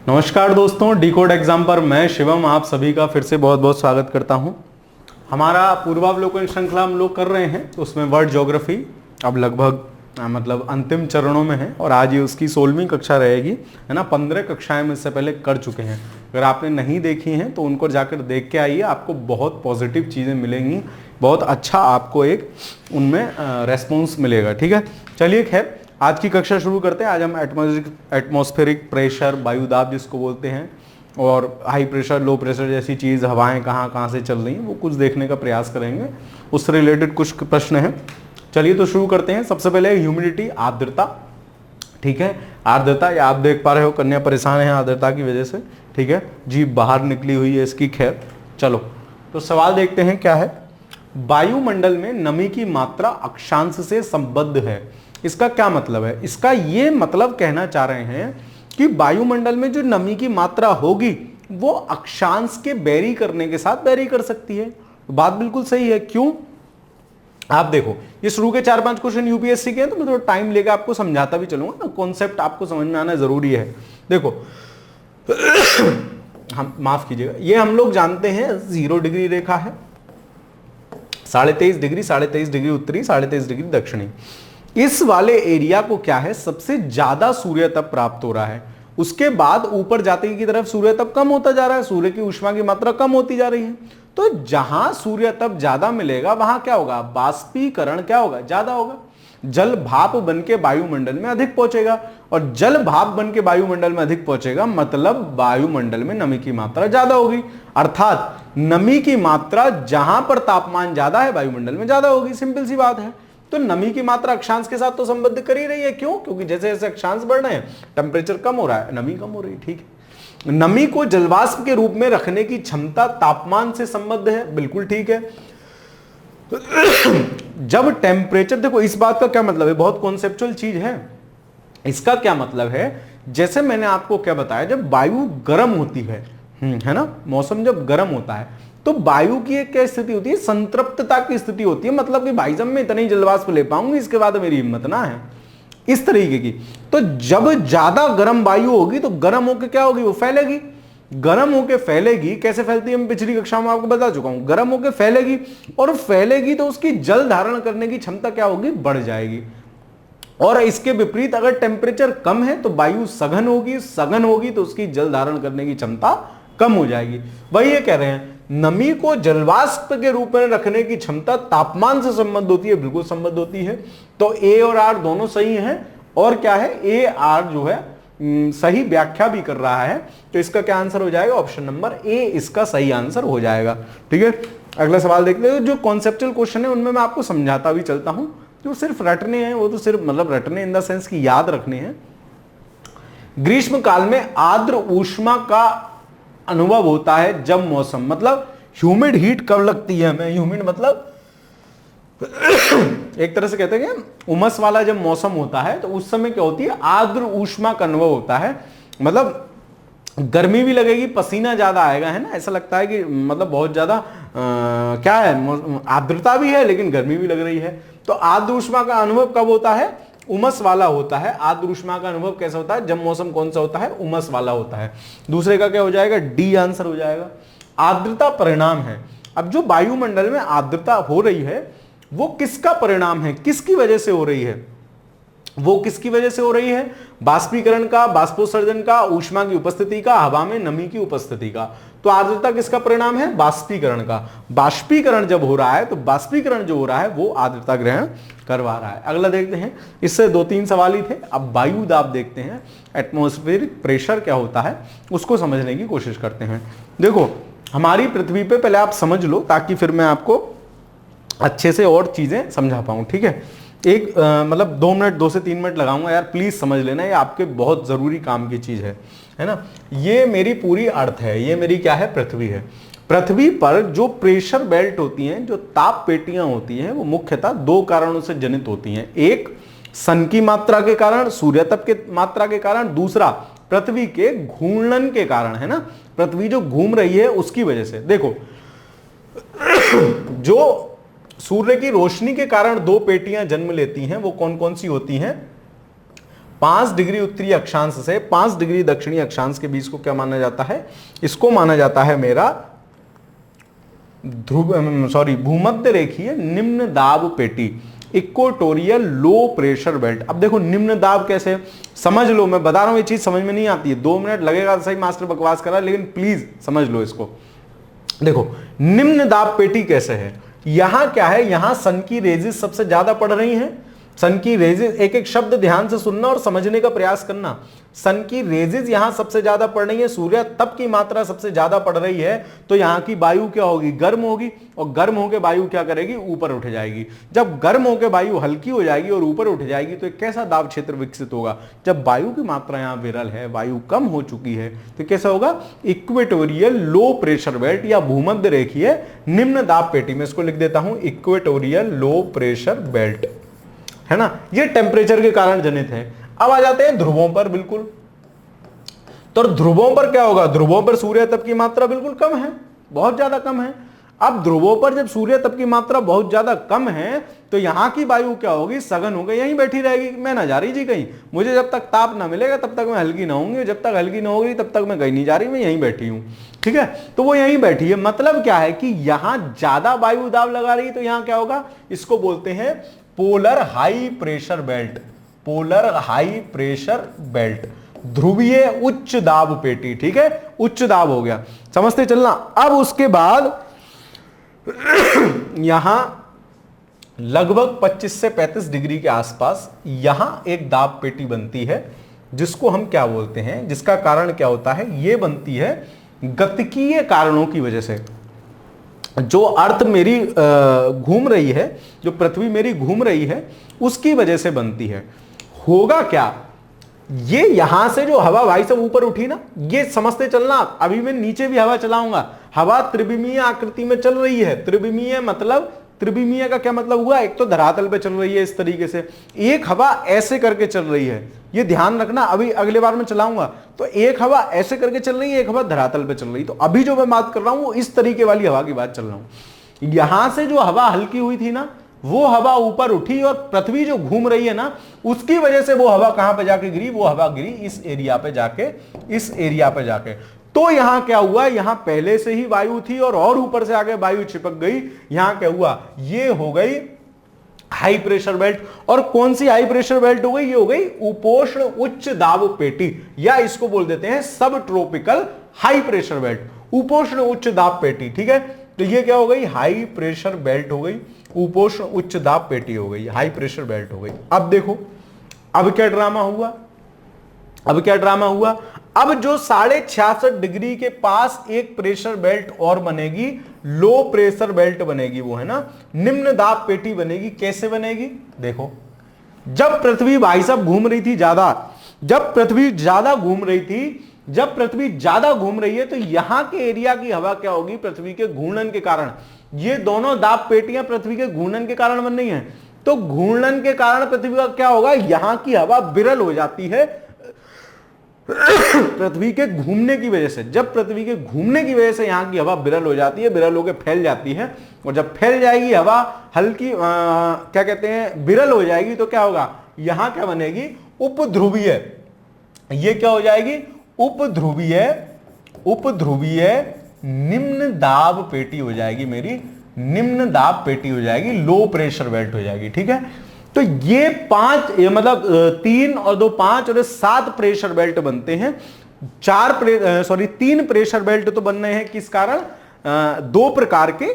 नमस्कार दोस्तों, decode exam पर मैं शिवम आप सभी का फिर से बहुत बहुत स्वागत करता हूं। हमारा पूर्वावलोकन श्रृंखला हम लोग कर रहे हैं, तो उसमें वर्ल्ड ज्योग्राफी अब लगभग मतलब अंतिम चरणों में है और आज ये उसकी 16वीं कक्षा रहेगी, है ना। 15 कक्षाएं में इससे पहले कर चुके हैं। अगर आपने नहीं देखी हैं तो उनको जाकर देख के आइए, आपको बहुत पॉजिटिव चीज़ें मिलेंगी, बहुत अच्छा आपको एक उनमें रेस्पॉन्स मिलेगा। ठीक है, चलिए खैर आज की कक्षा शुरू करते हैं। आज हम एटमॉस्फेरिक प्रेशर, वायुदाब जिसको बोलते हैं, और हाई प्रेशर, लो प्रेशर जैसी चीज़, हवाएं कहाँ कहाँ से चल रही हैं वो कुछ देखने का प्रयास करेंगे। उससे रिलेटेड कुछ प्रश्न हैं। चलिए तो शुरू करते हैं। सबसे पहले ह्यूमिडिटी, आर्द्रता। ठीक है, आर्द्रता, या आप देख पा रहे हो कन्या परेशान है आर्द्रता की वजह से। ठीक है, जीभ बाहर निकली हुई है इसकी। खैर चलो तो सवाल देखते हैं क्या है। वायुमंडल में नमी की मात्रा अक्षांश से संबद्ध है। इसका क्या मतलब है? इसका ये मतलब कहना चाह रहे हैं कि वायुमंडल में जो नमी की मात्रा होगी वो अक्षांश के वेरी करने के साथ वेरी कर सकती है। बात बिल्कुल सही है। क्यों? आप देखो, ये शुरू के 4-5 क्वेश्चन यूपीएससी के हैं, तो मैं थोड़ा टाइम लेकर आपको समझाता भी चलूंगा ना, कॉन्सेप्ट आपको समझ में आना जरूरी है। देखो हम माफ कीजिएगा, ये हम लोग जानते हैं 0 डिग्री रेखा है, 23.5 डिग्री, 23.5 डिग्री उत्तरी, 23.5 डिग्री दक्षिणी। इस वाले एरिया को क्या है, सबसे ज्यादा सूर्य तप प्राप्त हो रहा है। उसके बाद ऊपर जाते की तरफ सूर्य तप कम होता जा रहा है, सूर्य की ऊष्मा की मात्रा कम होती जा रही है। तो जहां सूर्य तप ज्यादा मिलेगा वहां क्या होगा, बाष्पीकरण क्या होगा, ज्यादा होगा। जल भाप बन के वायुमंडल में अधिक पहुंचेगा, और जल भाप बन के वायुमंडल में अधिक पहुंचेगा मतलब वायुमंडल में नमी की मात्रा ज्यादा होगी। अर्थात नमी की मात्रा जहां पर तापमान ज्यादा है वायुमंडल में ज्यादा होगी। सिंपल सी बात है। तो नमी की मात्रा अक्षांश के साथ तो संबद्ध कर ही रही है। क्यों? क्योंकि जैसे जैसे अक्षांश बढ़ रहे हैं टेम्परेचर कम हो रहा है, नमी कम हो रही है। ठीक है, नमी को जलवाष्प के रूप में रखने की क्षमता तापमान से संबद्ध है। बिल्कुल ठीक है। जब टेम्परेचर, देखो इस बात का क्या मतलब है, बहुत कॉन्सेप्चुअल चीज है। इसका क्या मतलब है, जैसे मैंने आपको क्या बताया, जब वायु गर्म होती है ना, मौसम जब गर्म होता है तो वायु की एक क्या स्थिति होती है, संतृप्तता की स्थिति होती है। मतलब कि भाई साहब मैं इतना ही जलवाष्प ले पाऊंगी, इसके बाद मेरी हिम्मत ना है, इस तरीके की। तो जब ज्यादा गर्म वायु होगी तो गर्म होकर क्या होगी, वो फैलेगी। गर्म होकर फैलेगी, कैसे फैलती है मैं पिछली कक्षा में आपको बता चुका हूं। गर्म होकर फैलेगी, और फैलेगी तो उसकी जल धारण करने की क्षमता क्या होगी, बढ़ जाएगी। और इसके विपरीत अगर टेम्परेचर कम है तो वायु सघन होगी, सघन होगी तो उसकी जल धारण करने की क्षमता कम हो जाएगी। वही ये कह रहे हैं, नमी को जलवाष्प के रूप में रखने की क्षमता तापमान से संबंध होती है। बिल्कुल संबंध होती है। तो ए और आर दोनों सही हैं। और क्या है, ए आर जो है सही व्याख्या भी कर रहा है। तो इसका क्या आंसर हो जाएगा, ऑप्शन नंबर ए इसका सही आंसर हो जाएगा। ठीक है, अगला सवाल देखते हैं। जो कॉन्सेप्चुअल क्वेश्चन है उनमें मैं आपको समझाता भी चलता हूं। जो सिर्फ रटने हैं वो तो सिर्फ मतलब रटने इन द सेंस की याद रखने हैं। ग्रीष्म काल में आर्द्र ऊष्मा का अनुभव होता है जब मौसम, मतलब ह्यूमिड हीट कब लगती है हमें, ह्यूमिड मतलब एक तरह से कहते हैं कि उमस वाला जब मौसम होता है तो उस समय क्या होती है, आर्द्र ऊष्मा का अनुभव होता है। मतलब गर्मी भी लगेगी, पसीना ज्यादा आएगा, है ना। ऐसा लगता है कि मतलब बहुत ज्यादा क्या है, आर्द्रता भी है लेकिन गर्मी भी लग रही है। तो आर्द्र ऊष्मा का अनुभव कब होता है, उमस वाला होता है। आर्द्र ऊष्मा का अनुभव कैसा होता है, जब मौसम कौन सा होता है, उमस वाला होता है। दूसरे का क्या हो जाएगा, डी आंसर हो जाएगा। आर्द्रता परिणाम है। अब जो वायुमंडल में आर्द्रता हो रही है वो किसका परिणाम है, किसकी वजह से हो रही है, वो किसकी वजह से हो रही है, बाष्पीकरण का, बाष्पोत्सर्जन का, ऊष्मा की उपस्थिति का, हवा में नमी की उपस्थिति का। तो आर्द्रता किसका परिणाम है, बाष्पीकरण का। बाष्पीकरण जब हो रहा है तो बाष्पीकरण जो हो रहा है वो आर्द्रता ग्रहण करवा रहा है। अगला देखते हैं, इससे 2-3 सवाल ही थे। अब वायु दाब देखते हैं, एटमॉस्फेरिक प्रेशर क्या होता है उसको समझने की कोशिश करते हैं। देखो हमारी पृथ्वी पे पहले आप समझ लो ताकि फिर मैं आपको अच्छे से और चीजें समझा पाऊं। ठीक है, एक मतलब 2 से 3 मिनट लगाऊंगा यार, प्लीज समझ लेना, ये आपके बहुत जरूरी काम की चीज है ना। ये मेरी पूरी अर्थ है, ये मेरी क्या है, पृथ्वी है। पृथ्वी पर जो प्रेशर बेल्ट होती हैं, जो ताप पेटियां होती हैं, वो मुख्यतः 2 कारणों से जनित होती हैं। एक सन की मात्रा के कारण, सूर्य तप के मात्रा के कारण, दूसरा पृथ्वी के घूर्णन के कारण, है ना। पृथ्वी जो घूम रही है उसकी वजह से। देखो जो सूर्य की रोशनी के कारण 2 पेटियां जन्म लेती हैं वो कौन कौन सी होती हैं, 5 डिग्री उत्तरी अक्षांश से 5 डिग्री दक्षिणी अक्षांश के बीच को क्या माना जाता है? इसको माना जाता है मेरा भूमध्य रेखीय निम्न दाब पेटी, इक्वेटोरियल लो प्रेशर बेल्ट। अब देखो निम्न दाब कैसे समझ लो, मैं बता रहा हूं ये चीज समझ में नहीं आती है, 2 मिनट लगेगा सही, मास्टर बकवास कर रहा है, लेकिन प्लीज समझ लो इसको। देखो निम्न दाब पेटी कैसे है, यहां क्या है, यहां सन की रेजेस सबसे ज्यादा पड़ रही हैं। सन की रेजेस, एक एक शब्द ध्यान से सुनना और समझने का प्रयास करना। सन की रेजेस यहां सबसे ज्यादा पड़ रही है, सूर्य तप की मात्रा सबसे ज्यादा पड़ रही है, तो यहां की वायु क्या होगी? गर्म होगी, और गर्म होकर वायु क्या करेगी? ऊपर उठ जाएगी। जब गर्म होकर वायु हल्की हो जाएगी और ऊपर उठ जाएगी तो एक कैसा दाब क्षेत्र विकसित होगा? जब वायु की मात्रा यहां विरल है, वायु कम हो चुकी है, तो कैसा होगा? इक्वेटोरियल लो प्रेशर बेल्ट या भूमध्य रेखीय निम्न दाब पेटी। में इसको लिख देता हूं इक्वेटोरियल लो प्रेशर बेल्ट, है ना। ये टेम्परेचर के कारण जनित है। अब आ जाते हैं ध्रुवों पर। बिल्कुल, तो ध्रुवों पर क्या होगा? ध्रुवों पर सूर्य तप की मात्रा बिल्कुल कम है, बहुत ज्यादा कम है। अब ध्रुवों पर जब सूर्य तप की मात्रा बहुत ज्यादा कम है तो यहां की वायु क्या होगी? सघन होकर यहीं बैठी रहेगी, मैं ना जा रही जी कहीं, मुझे जब तक ताप ना मिलेगा तब तक मैं हल्की ना होंगी, जब तक हल्की ना होगी तब तक मैं कहीं नहीं जा रही, मैं यहीं बैठी हूं, ठीक है। तो वो यहीं बैठी है, मतलब क्या है कि यहां ज्यादा वायु दाब लगा रही है, तो यहां क्या होगा? इसको बोलते हैं polar high pressure belt, polar high pressure belt, ध्रुवीय उच्च दाब पेटी, ठीक है, उच्च दाब हो गया, समझते चलना। अब उसके बाद यहां लगभग 25 से 35 डिग्री के आसपास यहां एक दाब पेटी बनती है, जिसको हम क्या बोलते हैं? जिसका कारण क्या होता है? ये बनती है गतिकीय कारणों की वजह से। जो अर्थ मेरी घूम रही है, जो पृथ्वी मेरी घूम रही है, उसकी वजह से बनती है। होगा क्या? ये यहां से जो हवा भाई सब ऊपर उठी ना, ये समझते चलना। अभी मैं नीचे भी हवा चलाऊंगा, हवा त्रिविमीय आकृति में चल रही है। त्रिविमीय मतलब, त्रिविमीय का क्या मतलब हुआ? एक तो धरातल पे चल रही है इस तरीके से, एक हवा ऐसे करके चल रही है, ये ध्यान रखना। अभी अगले बार में चलाऊंगा तो एक हवा ऐसे करके चल रही है, एक हवा धरातल पे चल रही है। तो अभी जो मैं बात कर रहा हूं वो इस तरीके वाली हवा की बात चल रहा हूं। यहां से जो हवा हल्की हुई थी ना, वो हवा ऊपर उठी और पृथ्वी जो घूम रही है ना, उसकी वजह से वो हवा कहां पे जाके गिरी? वो हवा गिरी इस एरिया पे जाके, इस एरिया पे जाके। तो यहां क्या हुआ? यहां पहले से ही वायु थी और ऊपर से आगे वायु चिपक गई। यहां क्या हुआ? ये हो गई हाई प्रेशर बेल्ट। और कौन सी हाई प्रेशर बेल्ट हो गई? ये हो गई उपोष्ण उच्च दाब पेटी, या इसको बोल देते हैं सब ट्रॉपिकल हाई प्रेशर बेल्ट, उपोष्ण उच्च दाब पेटी, ठीक है। तो ये क्या हो गई? हाई प्रेशर बेल्ट हो गई, उपोष्ण उच्च दाब पेटी हो गई, हाई प्रेशर बेल्ट हो गई। अब देखो अब क्या ड्रामा हुआ, अब क्या ड्रामा हुआ? अब जो 66.5 डिग्री के पास एक प्रेशर बेल्ट और बनेगी, लो प्रेशर बेल्ट बनेगी, वो है ना निम्न दाब पेटी बनेगी। कैसे बनेगी? देखो, जब पृथ्वी भाई साहब घूम रही थी ज्यादा, जब पृथ्वी ज्यादा घूम रही थी, जब पृथ्वी ज्यादा घूम रही है, तो यहां के एरिया की हवा क्या होगी? पृथ्वी के घूर्णन के कारण, ये दोनों दाब पेटियां पृथ्वी के घूर्णन के कारण बन रही हैं। तो घूर्णन के कारण पृथ्वी का क्या होगा? यहां की हवा विरल हो जाती है पृथ्वी के घूमने की वजह से। जब पृथ्वी के घूमने की वजह से यहां की हवा विरल हो जाती है, विरल होकर फैल जाती है, और जब फैल जाएगी हवा हल्की क्या कहते हैं, विरल हो जाएगी, तो क्या होगा? यहां क्या बनेगी? उपध्रुवीय। ये क्या हो जाएगी? उपध्रुवीय, उपध्रुवीय निम्न दाब पेटी हो जाएगी मेरी, निम्न दाब पेटी हो जाएगी, लो प्रेशर बेल्ट हो जाएगी, ठीक है। तो ये 5 मतलब 3 और 2 5 और 7 प्रेशर बेल्ट बनते हैं। 3 प्रेशर बेल्ट तो बन रहे हैं किस कारण? 2 प्रकार के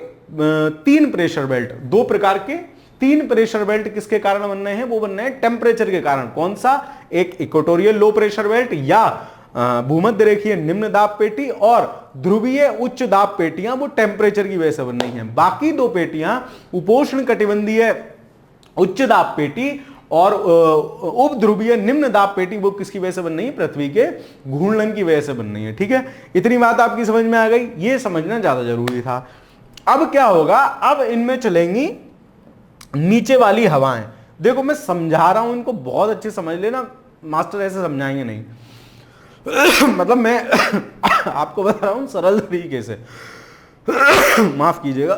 3 प्रेशर बेल्ट, 2 प्रकार के 3 प्रेशर बेल्ट किसके कारण बन रहे हैं? वो बन रहे हैं टेम्परेचर के कारण। कौन सा? एक इक्वेटोरियल लो प्रेशर बेल्ट या भूमध्य रेखीय निम्न दाब पेटी, और ध्रुवीय उच्च दाब पेटियां वो टेम्परेचर की वजह से बन रही हैं। बाकी 2 पेटियां उपोष्ण कटिबंधीय उच्च दाब पेटी और उपध्रुवीय निम्न दाब पेटी, वो किसकी वजह से बन रही है? पृथ्वी के घूर्णन की वजह से बन रही है, ठीक है। इतनी बात आपकी समझ में आ गई, ये समझना ज्यादा जरूरी था। अब क्या होगा? अब इनमें चलेंगी नीचे वाली हवाएं। देखो मैं समझा रहा हूं, इनको बहुत अच्छे समझ लेना, मास्टर ऐसे समझाएंगे नहीं मतलब मैं आपको बता रहा हूं सरल तरीके से माफ कीजिएगा।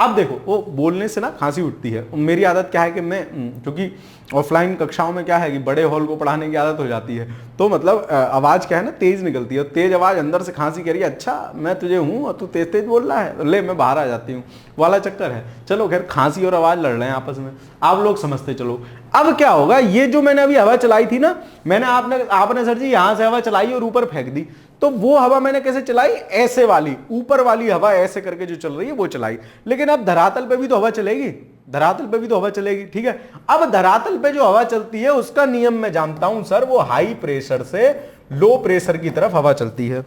अब देखो वो बोलने से ना खांसी उठती है। मेरी आदत क्या है कि मैं क्योंकि ऑफलाइन कक्षाओं में क्या है कि बड़े हॉल को पढ़ाने की आदत हो जाती है, तो मतलब आवाज क्या है ना तेज निकलती है, तेज आवाज अंदर से खांसी कह रही है, अच्छा मैं तुझे हूं और तू तेज तेज बोल रहा है, ले मैं बाहर आ जाती हूँ वाला चक्कर है। चलो खैर, खांसी और आवाज लड़ रहे हैं आपस में, आप लोग समझते चलो। अब क्या होगा, ये जो मैंने अभी हवा चलाई थी ना, मैंने आपने सर जी यहां से हवा चलाई और ऊपर फेंक दी, तो वो हवा मैंने कैसे चलाई, ऐसे वाली ऊपर वाली हवा ऐसे करके जो चल रही है वो चलाई। लेकिन अब धरातल पे भी तो हवा चलेगी, धरातल पे भी तो हवा चलेगी, ठीक है। अब धरातल पे जो हवा चलती है उसका नियम मैं जानता हूं सर, वो हाई प्रेशर से लो प्रेशर की तरफ हवा चलती है।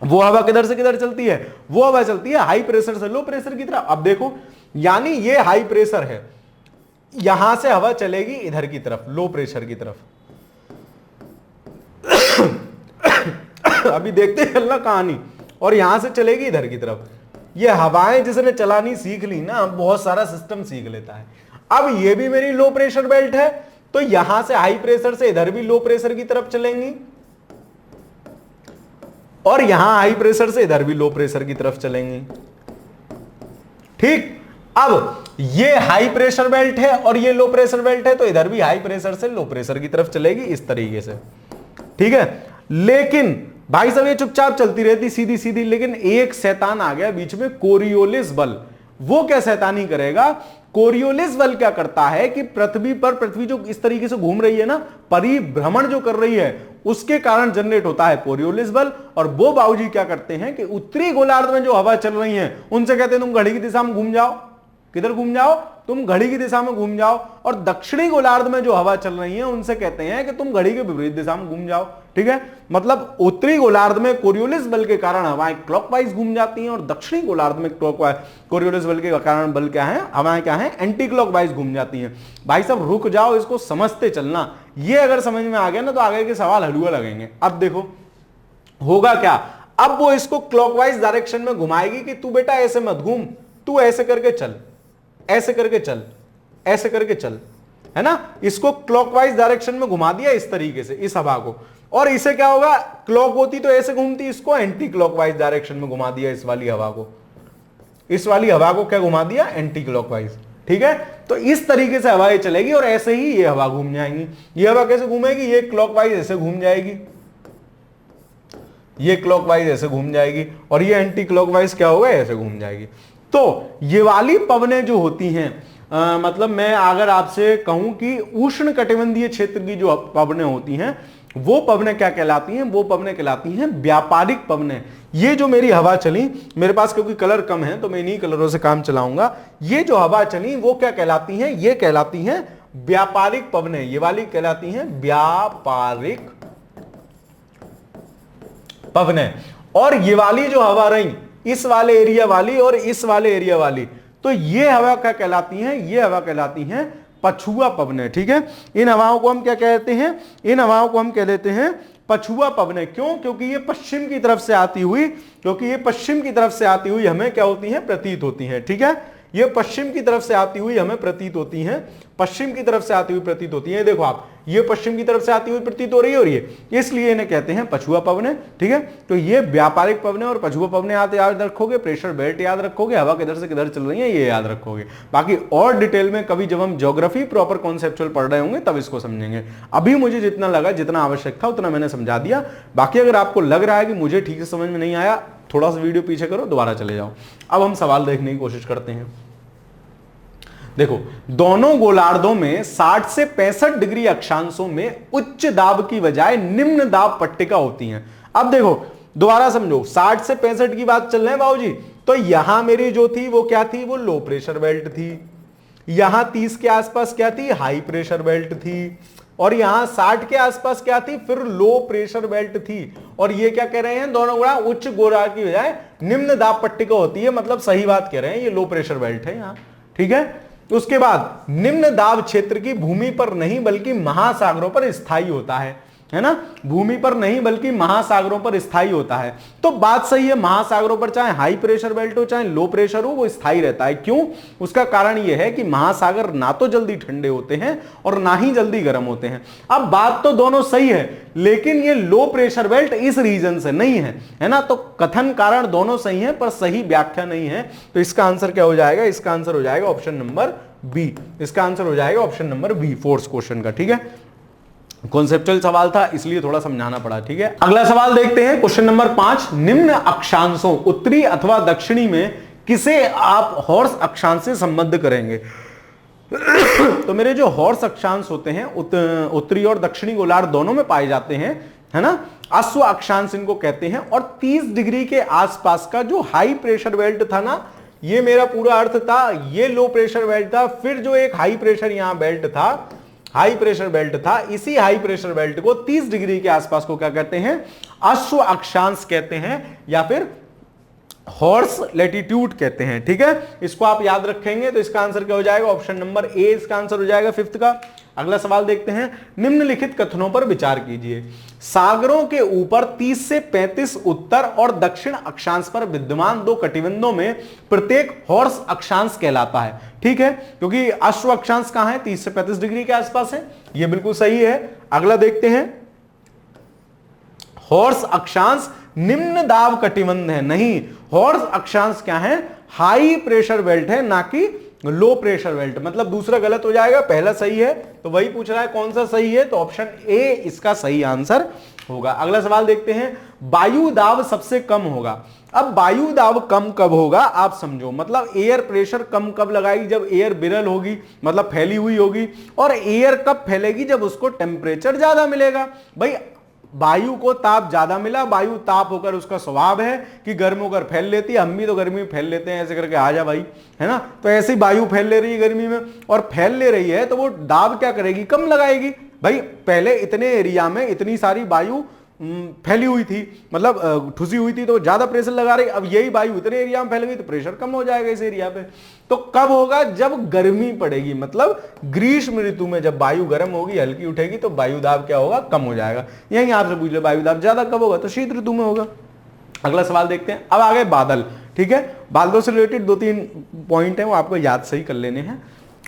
वो हवा किधर से किधर चलती है, वो हवा चलती है हाई प्रेशर से लो प्रेशर की तरफ। अब देखो, यानी ये हाई प्रेशर है, यहां से हवा चलेगी इधर की तरफ, लो प्रेशर की तरफ। अभी देखते चलना कहानी, और यहां से चलेगी इधर की तरफ। ये हवाएं जिसने चलानी सीख ली ना, बहुत सारा सिस्टम सीख लेता है। अब ये भी मेरी लो प्रेशर बेल्ट है, तो यहां से हाई प्रेशर से इधर भी लो प्रेशर की तरफ चलेंगी, और यहां हाई प्रेशर से इधर भी लो प्रेशर की तरफ चलेंगी, ठीक। अब ये हाई प्रेशर बेल्ट है और ये लो प्रेशर बेल्ट है, तो इधर भी हाई प्रेशर से लो प्रेशर की तरफ चलेगी इस तरीके से, ठीक है। लेकिन भाई साहब ये चुपचाप चलती रहती सीधी सीधी, लेकिन एक शैतान आ गया बीच में, कोरियोलिस बल। वो क्या शैतानी करेगा, कोरियोलिस बल क्या करता है कि पृथ्वी पर, पृथ्वी जो इस तरीके से घूम रही है ना, परिभ्रमण जो कर रही है, उसके कारण जनरेट होता है कोरियोलिस बल। और वो बाबूजी क्या करते हैं कि उत्तरी गोलार्ध में जो हवा चल रही है उनसे कहते हैं तुम घड़ी की दिशा में घूम जाओ, किधर घूम जाओ, तुम घड़ी की दिशा में घूम जाओ। और दक्षिणी गोलार्ध में जो हवा चल रही है उनसे कहते हैं कि तुम घड़ी के विपरीत दिशा में घूम जाओ, ठीक है। मतलब उत्तरी गोलार्ध में कोरियोलिस बल के कारण हवाएं क्लॉकवाइज घूम जाती हैं, और दक्षिणी गोलार्ध में कोरियोलिस बल के कारण बल क्या है, हवाएं क्या है, एंटी क्लॉकवाइज घूम जाती हैं। भाई साहब रुक जाओ, इसको समझते चलना। ये अगर समझ में आ गया ना तो आगे के सवाल हलुआ लगेंगे। अब देखो होगा क्या, अब वो इसको क्लॉकवाइज डायरेक्शन में घुमाएगी कि तू बेटा ऐसे मत घूम, तू ऐसे करके चल, ऐसे करके चल, ऐसे करके चल, है ना। इसको क्लॉकवाइज डायरेक्शन में घुमा दिया इस तरीके से इस हवा को, और इसे क्या होगा, क्लॉक होती तो ऐसे घूमती, इसको एंटी क्लॉकवाइज डायरेक्शन में घुमा दिया इस वाली हवा को, इस वाली हवा को क्या घुमा दिया, एंटी क्लॉकवाइज, ठीक है। तो इस तरीके से हवाएं चलेगी और ऐसे ही ये हवा घूम जाएंगी। ये हवा कैसे घूमेगी, ये क्लॉकवाइज ऐसे घूम जाएगी, ये क्लॉकवाइज ऐसे घूम जाएगी, और ये एंटी क्लॉकवाइज क्या होगा, ऐसे घूम जाएगी। तो ये वाली पवनें जो होती हैं, मतलब मैं अगर आपसे कहूं कि उष्ण कटिबंधीय क्षेत्र की जो पवनें होती हैं, वो पवनें क्या कहलाती हैं, वो पवनें कहलाती हैं व्यापारिक पवनें। ये जो मेरी हवा चली, मेरे पास क्योंकि कलर कम है तो मैं इन्हीं कलरों से काम चलाऊंगा। ये जो हवा चली वो क्या कहलाती हैं, ये कहलाती हैं व्यापारिक पवनें। ये वाली कहलाती हैं व्यापारिक पवनें। और ये वाली जो हवा रही, इस वाले एरिया वाली और इस वाले एरिया वाली, तो ये हवा क्या कहलाती हैं, ये हवा कहलाती हैं पछुआ पवनें, ठीक है। इन हवाओं को हम क्या कहते हैं, इन हवाओं को हम कह देते हैं पछुआ पवनें। क्यों, क्योंकि ये पश्चिम की तरफ से आती हुई, क्योंकि ये पश्चिम की तरफ से आती हुई हमें क्या होती हैं, प्रतीत होती हैं, ठीक है। ये पश्चिम की तरफ से आती हुई हमें प्रतीत होती हैं, पश्चिम की तरफ से आती हुई प्रतीत होती है। देखो आप, ये पश्चिम की तरफ से आती हुई प्रतीत हो रही है, और ये इसलिए इन्हें कहते हैं पछुआ पवनें, ठीक है। तो ये व्यापारिक पवनें और पछुआ पवनें याद रखोगे, प्रेशर बेल्ट याद रखोगे, हवा किधर से किधर चल रही है ये याद रखोगे। बाकी और डिटेल में कभी जब हम ज्योग्राफी प्रॉपर कॉन्सेप्चुअल पढ़ रहे होंगे तब इसको समझेंगे। अभी मुझे जितना लगा, जितना आवश्यक था उतना मैंने समझा दिया। बाकी अगर आपको लग रहा है कि मुझे ठीक से समझ में नहीं आया, थोड़ा सा वीडियो पीछे करो, दोबारा चले जाओ। अब हम सवाल देखने की कोशिश करते हैं। देखो, दोनों गोलार्धों में 60 से 65 डिग्री अक्षांशों में उच्च दाब की बजाय निम्न दाब पट्टिका होती हैं। अब देखो दोबारा समझो, 60 से 65 की बात चल रही है बाबूजी, तो यहां मेरी जो थी वो क्या थी, वो लो प्रेशर बेल्ट थी। यहां 30 के आसपास क्या थी, हाई प्रेशर बेल्ट थी। और यहां 60 के आसपास क्या थी, फिर लो प्रेशर बेल्ट थी। और ये क्या कह रहे हैं, दोनों गुणा उच्च गोलार्ध की बजाय निम्न दाब पट्टिका होती है, मतलब सही बात कह रहे हैं, ये लो प्रेशर बेल्ट है यहां, ठीक है। उसके बाद निम्न दाब क्षेत्र की भूमि पर नहीं बल्कि महासागरों पर स्थायी होता है। है ना, भूमि पर नहीं बल्कि महासागरों पर स्थायी होता है। तो बात सही है, महासागरों पर चाहे हाई प्रेशर बेल्ट हो चाहे लो प्रेशर हो वो स्थायी रहता है। क्यों? उसका कारण यह है कि महासागर ना तो जल्दी ठंडे होते हैं और ना ही जल्दी गर्म होते हैं। अब बात तो दोनों सही है, लेकिन ये लो प्रेशर बेल्ट इस रीजन से नहीं है ना। तो कथन कारण दोनों सही है पर सही व्याख्या नहीं है। तो इसका आंसर क्या हो जाएगा? इसका आंसर हो जाएगा ऑप्शन नंबर बी। इसका आंसर हो जाएगा option number B, fourth question का। ठीक है, कॉन्सेप्चुअल सवाल था इसलिए थोड़ा समझाना पड़ा। ठीक है, अगला सवाल देखते हैं, क्वेश्चन नंबर 5। निम्न अक्षांशों उत्तरी अथवा दक्षिणी में किसे आप हॉर्स अक्षांश से संबद्ध करेंगे? तो मेरे जो हॉर्स अक्षांश होते हैं उत्तरी और दक्षिणी गोलार्ध दोनों में पाए जाते हैं, है ना। अश्व अक्षांश इनको कहते हैं। और 30 डिग्री के आसपास का जो हाई प्रेशर बेल्ट था ना, ये मेरा पूरा अर्थ था, ये लो प्रेशर बेल्ट था। फिर जो एक हाई प्रेशर यहां बेल्ट था, हाई प्रेशर बेल्ट था, इसी हाई प्रेशर बेल्ट को 30 डिग्री के आसपास को क्या कहते हैं? अश्व अक्षांश कहते हैं या फिर हॉर्स लैटिट्यूड कहते हैं। ठीक है, इसको आप याद रखेंगे। तो इसका आंसर क्या हो जाएगा? ऑप्शन नंबर ए इसका आंसर हो जाएगा, फिफ्थ का। अगला सवाल देखते हैं, निम्नलिखित कथनों पर विचार कीजिए। सागरों के ऊपर 30 से 35 उत्तर और दक्षिण अक्षांश पर विद्यमान दो कटिबंधों में प्रत्येक हॉर्स अक्षांश कहलाता है। ठीक है, क्योंकि अश्व अक्षांश कहां है? 30 से 35 डिग्री के आसपास है, यह बिल्कुल सही है। अगला देखते हैं, हॉर्स अक्षांश निम्न दाब कटिबंध है। नहीं, हॉर्स अक्षांश क्या है? हाई प्रेशर बेल्ट है, ना कि लो प्रेशर बेल्ट। मतलब दूसरा गलत हो जाएगा, पहला सही है। तो वही पूछ रहा है कौन सा सही है, तो ऑप्शन ए इसका सही आंसर होगा। अगला सवाल देखते हैं, वायु दाब सबसे कम होगा। अब वायु दाब कम कब होगा आप समझो, मतलब एयर प्रेशर कम कब लगाएगी? जब एयर विरल होगी, मतलब फैली हुई होगी। और एयर कब फैलेगी? जब उसको टेम्परेचर ज्यादा मिलेगा। भाई वायु को ताप ज्यादा मिला, वायु ताप होकर उसका स्वभाव है कि गर्म होकर फैल लेती है। हम भी तो गर्मी में फैल लेते हैं ऐसे करके, आ जा भाई, है ना। तो ऐसी वायु फैल ले रही है गर्मी में, और फैल ले रही है तो वो दाब क्या करेगी? कम लगाएगी। भाई पहले इतने एरिया में इतनी सारी वायु फैली हुई थी, मतलब ठुसी हुई थी, तो ज्यादा प्रेशर लगा रही। अब यही वायु इतने एरिया में फैल गई तो प्रेशर कम हो जाएगा इस एरिया पे। तो कब होगा? जब गर्मी पड़ेगी, मतलब ग्रीष्म ऋतु में जब वायु गर्म होगी, हल्की उठेगी, तो वायु दाब क्या होगा? कम हो जाएगा। यही आपसे पूछ ले वायु दाब ज्यादा कब होगा? तो शीत ऋतु में होगा। अगला सवाल देखते हैं। अब आ गए बादल। ठीक है, बादलों से रिलेटेड 2-3 पॉइंट है, वो आपको याद सही कर लेने हैं,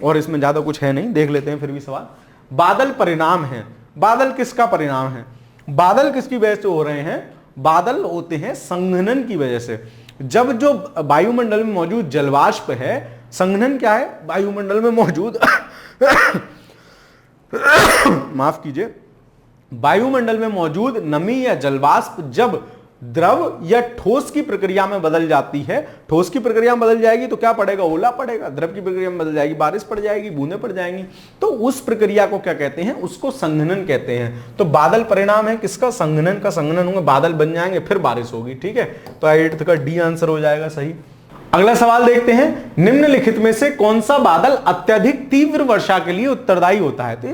और इसमें ज्यादा कुछ है नहीं, देख लेते हैं फिर भी सवाल। बादल परिणाम है। बादल किसका परिणाम है? बादल किसकी वजह से हो रहे हैं? बादल होते हैं संघनन की वजह से। जब जो वायुमंडल में मौजूद जलवाष्प है, संघनन क्या है? वायुमंडल में मौजूद माफ कीजिए, वायुमंडल में मौजूद नमी या जलवाष्प जब द्रव या ठोस की प्रक्रिया में बदल जाती है, ठोस की प्रक्रिया में बदल जाएगी तो क्या पड़ेगा? ओला पड़ेगा। द्रव की प्रक्रिया में बदल जाएगी, बारिश पड़ जाएगी, बूंदें पड़ जाएंगी। तो उस प्रक्रिया को क्या कहते हैं? उसको संघनन कहते हैं। तो बादल परिणाम है किसका? संघनन का। संघनन होंगे, बादल बन जाएंगे, फिर बारिश होगी। ठीक है, तो 8th का डी आंसर हो जाएगा सही। अगला सवाल देखते हैं, निम्नलिखित में से कौन सा बादल अत्यधिक तीव्र वर्षा के लिए उत्तरदायी होता है? तो ये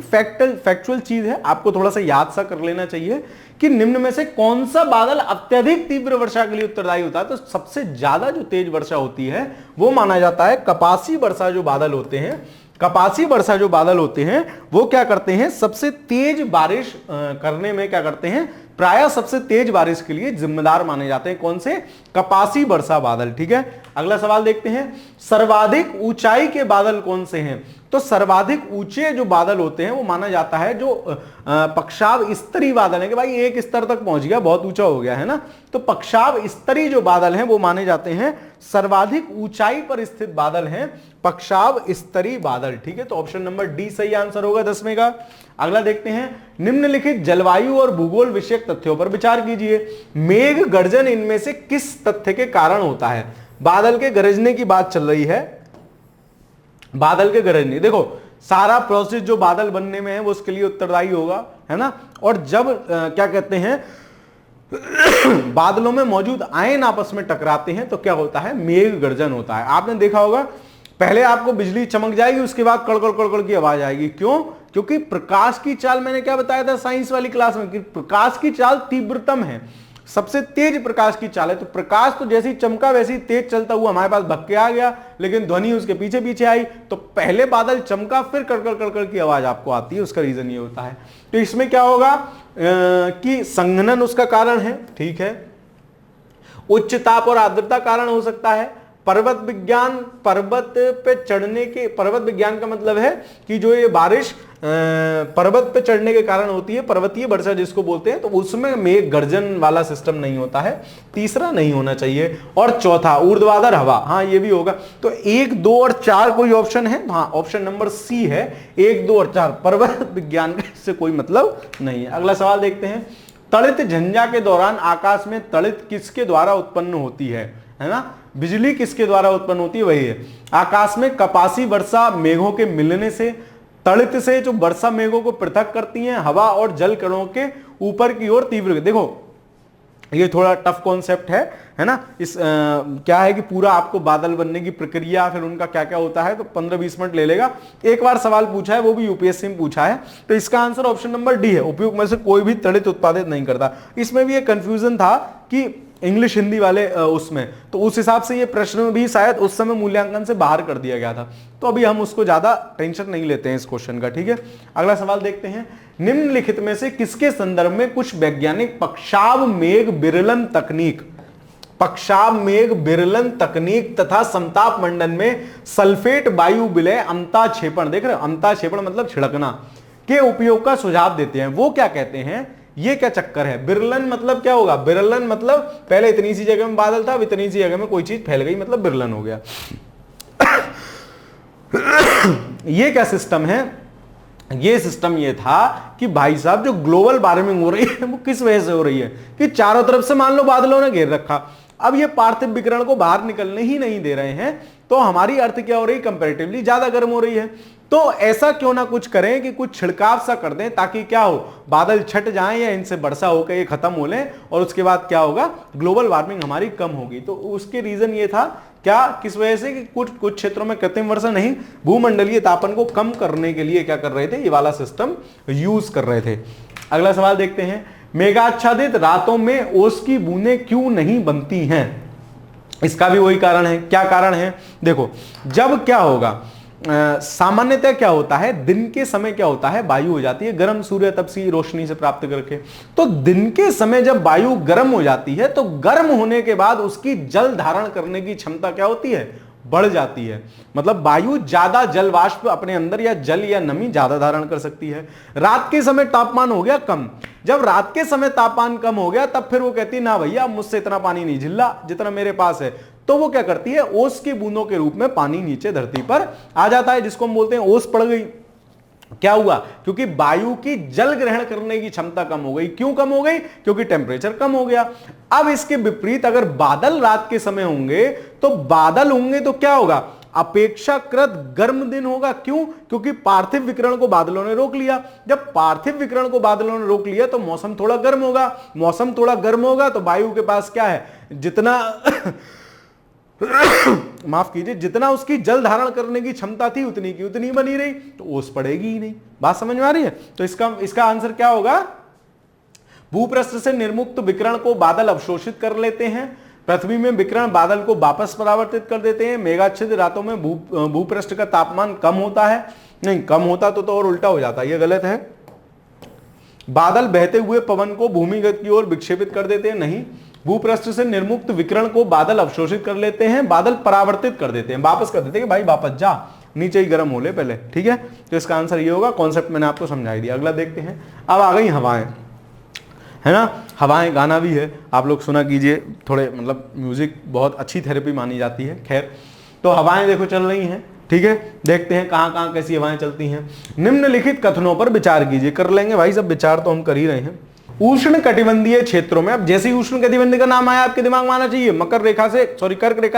फैक्चुअल चीज है, आपको थोड़ा सा याद सा कर लेना चाहिए कि निम्न में से कौन सा बादल अत्यधिक तीव्र वर्षा के लिए उत्तरदायी होता है। तो सबसे ज्यादा जो तेज वर्षा होती है वो माना जाता है कपासी वर्षा जो बादल होते हैं। कपासी वर्षा जो बादल होते हैं वो क्या करते हैं? सबसे तेज बारिश करने में क्या करते हैं? प्रायः सबसे तेज बारिश के लिए जिम्मेदार माने जाते हैं। कौन से? कपासी वर्षा बादल। ठीक है, अगला सवाल देखते हैं, सर्वाधिक ऊंचाई के बादल कौन से हैं? तो सर्वाधिक ऊंचे जो बादल होते हैं वो माना जाता है जो पक्षाव स्तरीय बादल है, कि भाई एक स्तर तक पहुंच गया, बहुत ऊंचा हो गया, है ना। तो पक्षाव स्तरीय जो बादल हैं वो माने जाते हैं सर्वाधिक ऊंचाई पर स्थित बादल हैं पक्षाव स्तरीय बादल। ठीक है, तो ऑप्शन नंबर डी सही आंसर होगा 10वें का। अगला देखते हैं, निम्नलिखित जलवायु और भूगोल विषयक तथ्यों पर विचार कीजिए। मेघ गर्जन इनमें से किस तथ्य के कारण होता है? बादल के गरजने की बात चल रही है। बादल के गरजने, देखो सारा प्रोसेस जो बादल बनने में है वो उसके लिए उत्तरदायी होगा, है ना। और जब क्या कहते हैं बादलों में मौजूद आयन आपस में टकराते हैं तो क्या होता है? मेघ गर्जन होता है। आपने देखा होगा पहले आपको बिजली चमक जाएगी, उसके बाद कड़कड़ कड़कड़ की आवाज आएगी। क्यों? क्योंकि प्रकाश की चाल, मैंने क्या बताया था साइंस वाली क्लास में कि प्रकाश की चाल तीव्रतम है, सबसे तेज प्रकाश की चाल है। तो प्रकाश तो जैसे ही चमका वैसे ही तेज चलता हुआ हमारे पास भक्के आ गया, लेकिन ध्वनि उसके पीछे पीछे आई। तो पहले बादल चमका, फिर कड़कड़ कड़कड़ की आवाज आपको आती है। उसका रीजन ये होता है। तो इसमें क्या होगा? कि संघनन उसका कारण है, ठीक है। उच्च ताप और आर्द्रता कारण हो सकता है। पर्वत विज्ञान, पर्वत विज्ञान का मतलब है कि जो ये बारिश पर्वत पे चढ़ने के कारण होती है, पर्वतीय वर्षा जिसको बोलते हैं, तो उसमें मेघ गर्जन वाला सिस्टम नहीं होता है। तीसरा नहीं होना चाहिए। और चौथा ऊर्ध्वाधर हवा, हाँ ये भी होगा। तो 1, 2 और 4 कोई ऑप्शन है? हाँ, ऑप्शन नंबर सी है, 1, 2 और 4। पर्वत विज्ञान का इससे कोई मतलब नहीं है। अगला सवाल देखते हैं। तड़ित झंझा के दौरान आकाश में तड़ित किसके द्वारा उत्पन्न होती है ना? बिजली किसके द्वारा उत्पन्न होती है? वही है। आकाश में कपासी वर्षा मेघों के मिलने से, तड़ित से जो वर्षा मेघों को पृथक करती हैं, हवा और जल कणों के ऊपर की ओर तीव्र। देखो ये थोड़ा टफ कॉन्सेप्ट है ना? इस क्या है कि पूरा आपको बादल बनने की प्रक्रिया, फिर उनका क्या क्या होता है, तो 15-20 मिनट ले लेगा। एक बार सवाल पूछा है, वो भी यूपीएससी में पूछा है। तो इसका आंसर ऑप्शन नंबर डी है। उपयुक्त में से कोई भी तड़ित उत्पादित नहीं करता। इसमें भी एक कंफ्यूजन था कि इंग्लिश हिंदी वाले उसमें, तो उस हिसाब से ये प्रश्न भी शायद उस समय मूल्यांकन से बाहर कर दिया गया था। तो अभी हम उसको ज्यादा टेंशन नहीं लेते हैं इस क्वेश्चन का, ठीक है। अगला सवाल देखते हैं। निम्नलिखित में से किसके संदर्भ में कुछ वैज्ञानिक पक्षाव मेघ विरलन तकनीक तथा समताप मंडल में सल्फेट वायु विलय अमताक्षेपण, देख रहे हो, अमताक्षेपण मतलब छिड़कना, के उपयोग का सुझाव देते हैं? वो क्या कहते हैं? ये क्या चक्कर है? बिरलन मतलब क्या होगा? बिरलन मतलब पहले इतनी सी जगह में बादल था, अब इतनी सी जगह में कोई चीज फैल गई, मतलब बिरलन हो गया। ये क्या सिस्टम है? ये सिस्टम ये था कि भाई साहब जो ग्लोबल वार्मिंग हो रही है वो किस वजह से हो रही है कि चारों तरफ से मान लो बादलों ने घेर रखा, अब ये पार्थिव विकिरण को बाहर निकलने ही नहीं दे रहे हैं, तो हमारी अर्थ क्या हो रही है? कंपैरेटिवली ज्यादा गर्म हो रही है। तो ऐसा क्यों ना कुछ करें कि कुछ छिड़काव सा कर दें, ताकि क्या हो, बादल छट जाएं या इनसे वर्षा होकर ये खत्म हो लें, और उसके बाद क्या होगा, ग्लोबल वार्मिंग हमारी कम होगी। तो उसके रीजन ये था क्या, किस वजह से कि कुछ क्षेत्रों में कृत्रिम वर्षा नहीं, भूमंडलीय तापन को कम करने के लिए क्या कर रहे थे, ये वाला सिस्टम यूज कर रहे थे। अगला सवाल देखते हैं। मेघाच्छादित रातों में ओस की बूंदें क्यों नहीं बनती हैं? इसका भी वही कारण है। क्या कारण है? देखो, जब क्या होगा, सामान्यतः क्या होता है, दिन के समय क्या होता है, वायु हो जाती है गर्म, सूर्य तप सी रोशनी से प्राप्त करके। तो दिन के समय जब वायु गर्म हो जाती है, तो गर्म होने के बाद उसकी जल धारण करने की क्षमता क्या होती है, बढ़ जाती है। मतलब वायु ज्यादा जल वाष्प अपने अंदर या जल या नमी ज्यादा धारण कर सकती है। रात के समय तापमान हो गया कम, जब रात के समय तापमान कम हो गया, तब फिर वो कहती है ना भैया मुझसे इतना पानी नहीं झिल्ला जितना मेरे पास है, तो वो क्या करती है, ओस की बूंदों के रूप में पानी नीचे धरती पर आ जाता है, जिसको हम बोलते हैं ओस पड़ गई। क्या हुआ, क्योंकि वायु की जल ग्रहण करने की क्षमता कम हो गई। क्यों कम हो गई? क्योंकि टेम्परेचर कम हो गया। अब इसके विपरीत अगर बादल रात के समय होंगे, तो बादल होंगे तो क्या होगा, अपेक्षाकृत गर्म दिन होगा। क्यों? क्योंकि पार्थिव विकिरण को बादलों ने रोक लिया। जब पार्थिव विकिरण को बादलों ने रोक लिया, तो मौसम थोड़ा गर्म होगा। मौसम थोड़ा गर्म होगा तो वायु के पास क्या है, जितना माफ कीजिए, जितना उसकी जल धारण करने की क्षमता थी उतनी की उतनी बनी रही, तो ओस पड़ेगी ही नहीं। बात समझ में आ रही है? तो इसका आंसर क्या होगा, भूपृष्ठ से निर्मुक्त विकिरण को बादल अवशोषित कर लेते हैं, पृथ्वी में विकिरण बादल को वापस परावर्तित कर देते हैं। मेघाच्छादित रातों में भूपृष्ठ का तापमान कम होता है, नहीं कम होता तो और उल्टा हो जाता है, यह गलत है। बादल बहते हुए पवन को भूमिगत की ओर विक्षेपित कर देते हैं, नहीं। भूपृष्ठ से निर्मुक्त विकिरण को बादल अवशोषित कर लेते हैं, बादल परावर्तित कर देते हैं, वापस कर देते हैं कि भाई वापस जा, नीचे ही गर्म हो ले पहले, ठीक है। तो इसका आंसर ये होगा। कॉन्सेप्ट मैंने आपको समझाई दिया। अगला देखते हैं। अब आ गई हवाएं, है ना। हवाएं गाना भी है, आप लोग सुना कीजिए, थोड़े मतलब म्यूजिक बहुत अच्छी थेरेपी मानी जाती है। खैर, तो हवाएं देखो चल रही हैं, ठीक है। देखते हैं कहां कहां कैसी हवाएं चलती हैं। निम्नलिखित कथनों पर विचार कीजिए। कर लेंगे भाई, सब विचार तो हम कर ही रहे हैं। उष्ण कटिबंधीय क्षेत्रों में, अब जैसे ही उष्ण कटिबंधीय का नाम आया आपके दिमाग में आना चाहिए कर्क रेखा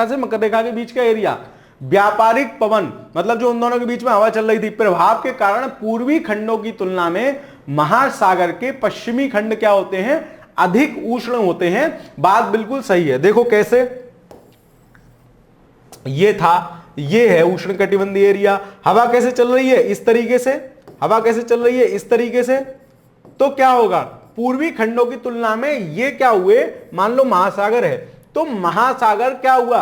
से मकर रेखा के बीच का एरिया। व्यापारिक पवन मतलब जो उन दोनों के बीच में हवा चल रही थी, प्रभाव के कारण पूर्वी खंडों की तुलना में महासागर के पश्चिमी खंड क्या होते हैं, अधिक उष्ण होते हैं। बात बिल्कुल सही है। देखो कैसे, ये है उष्ण कटिबंधीय एरिया। हवा कैसे चल रही है, इस तरीके से। हवा कैसे चल रही है, इस तरीके से। तो क्या होगा, पूर्वी खंडों की तुलना में ये क्या हुए, मान लो महासागर है, तो महासागर क्या हुआ,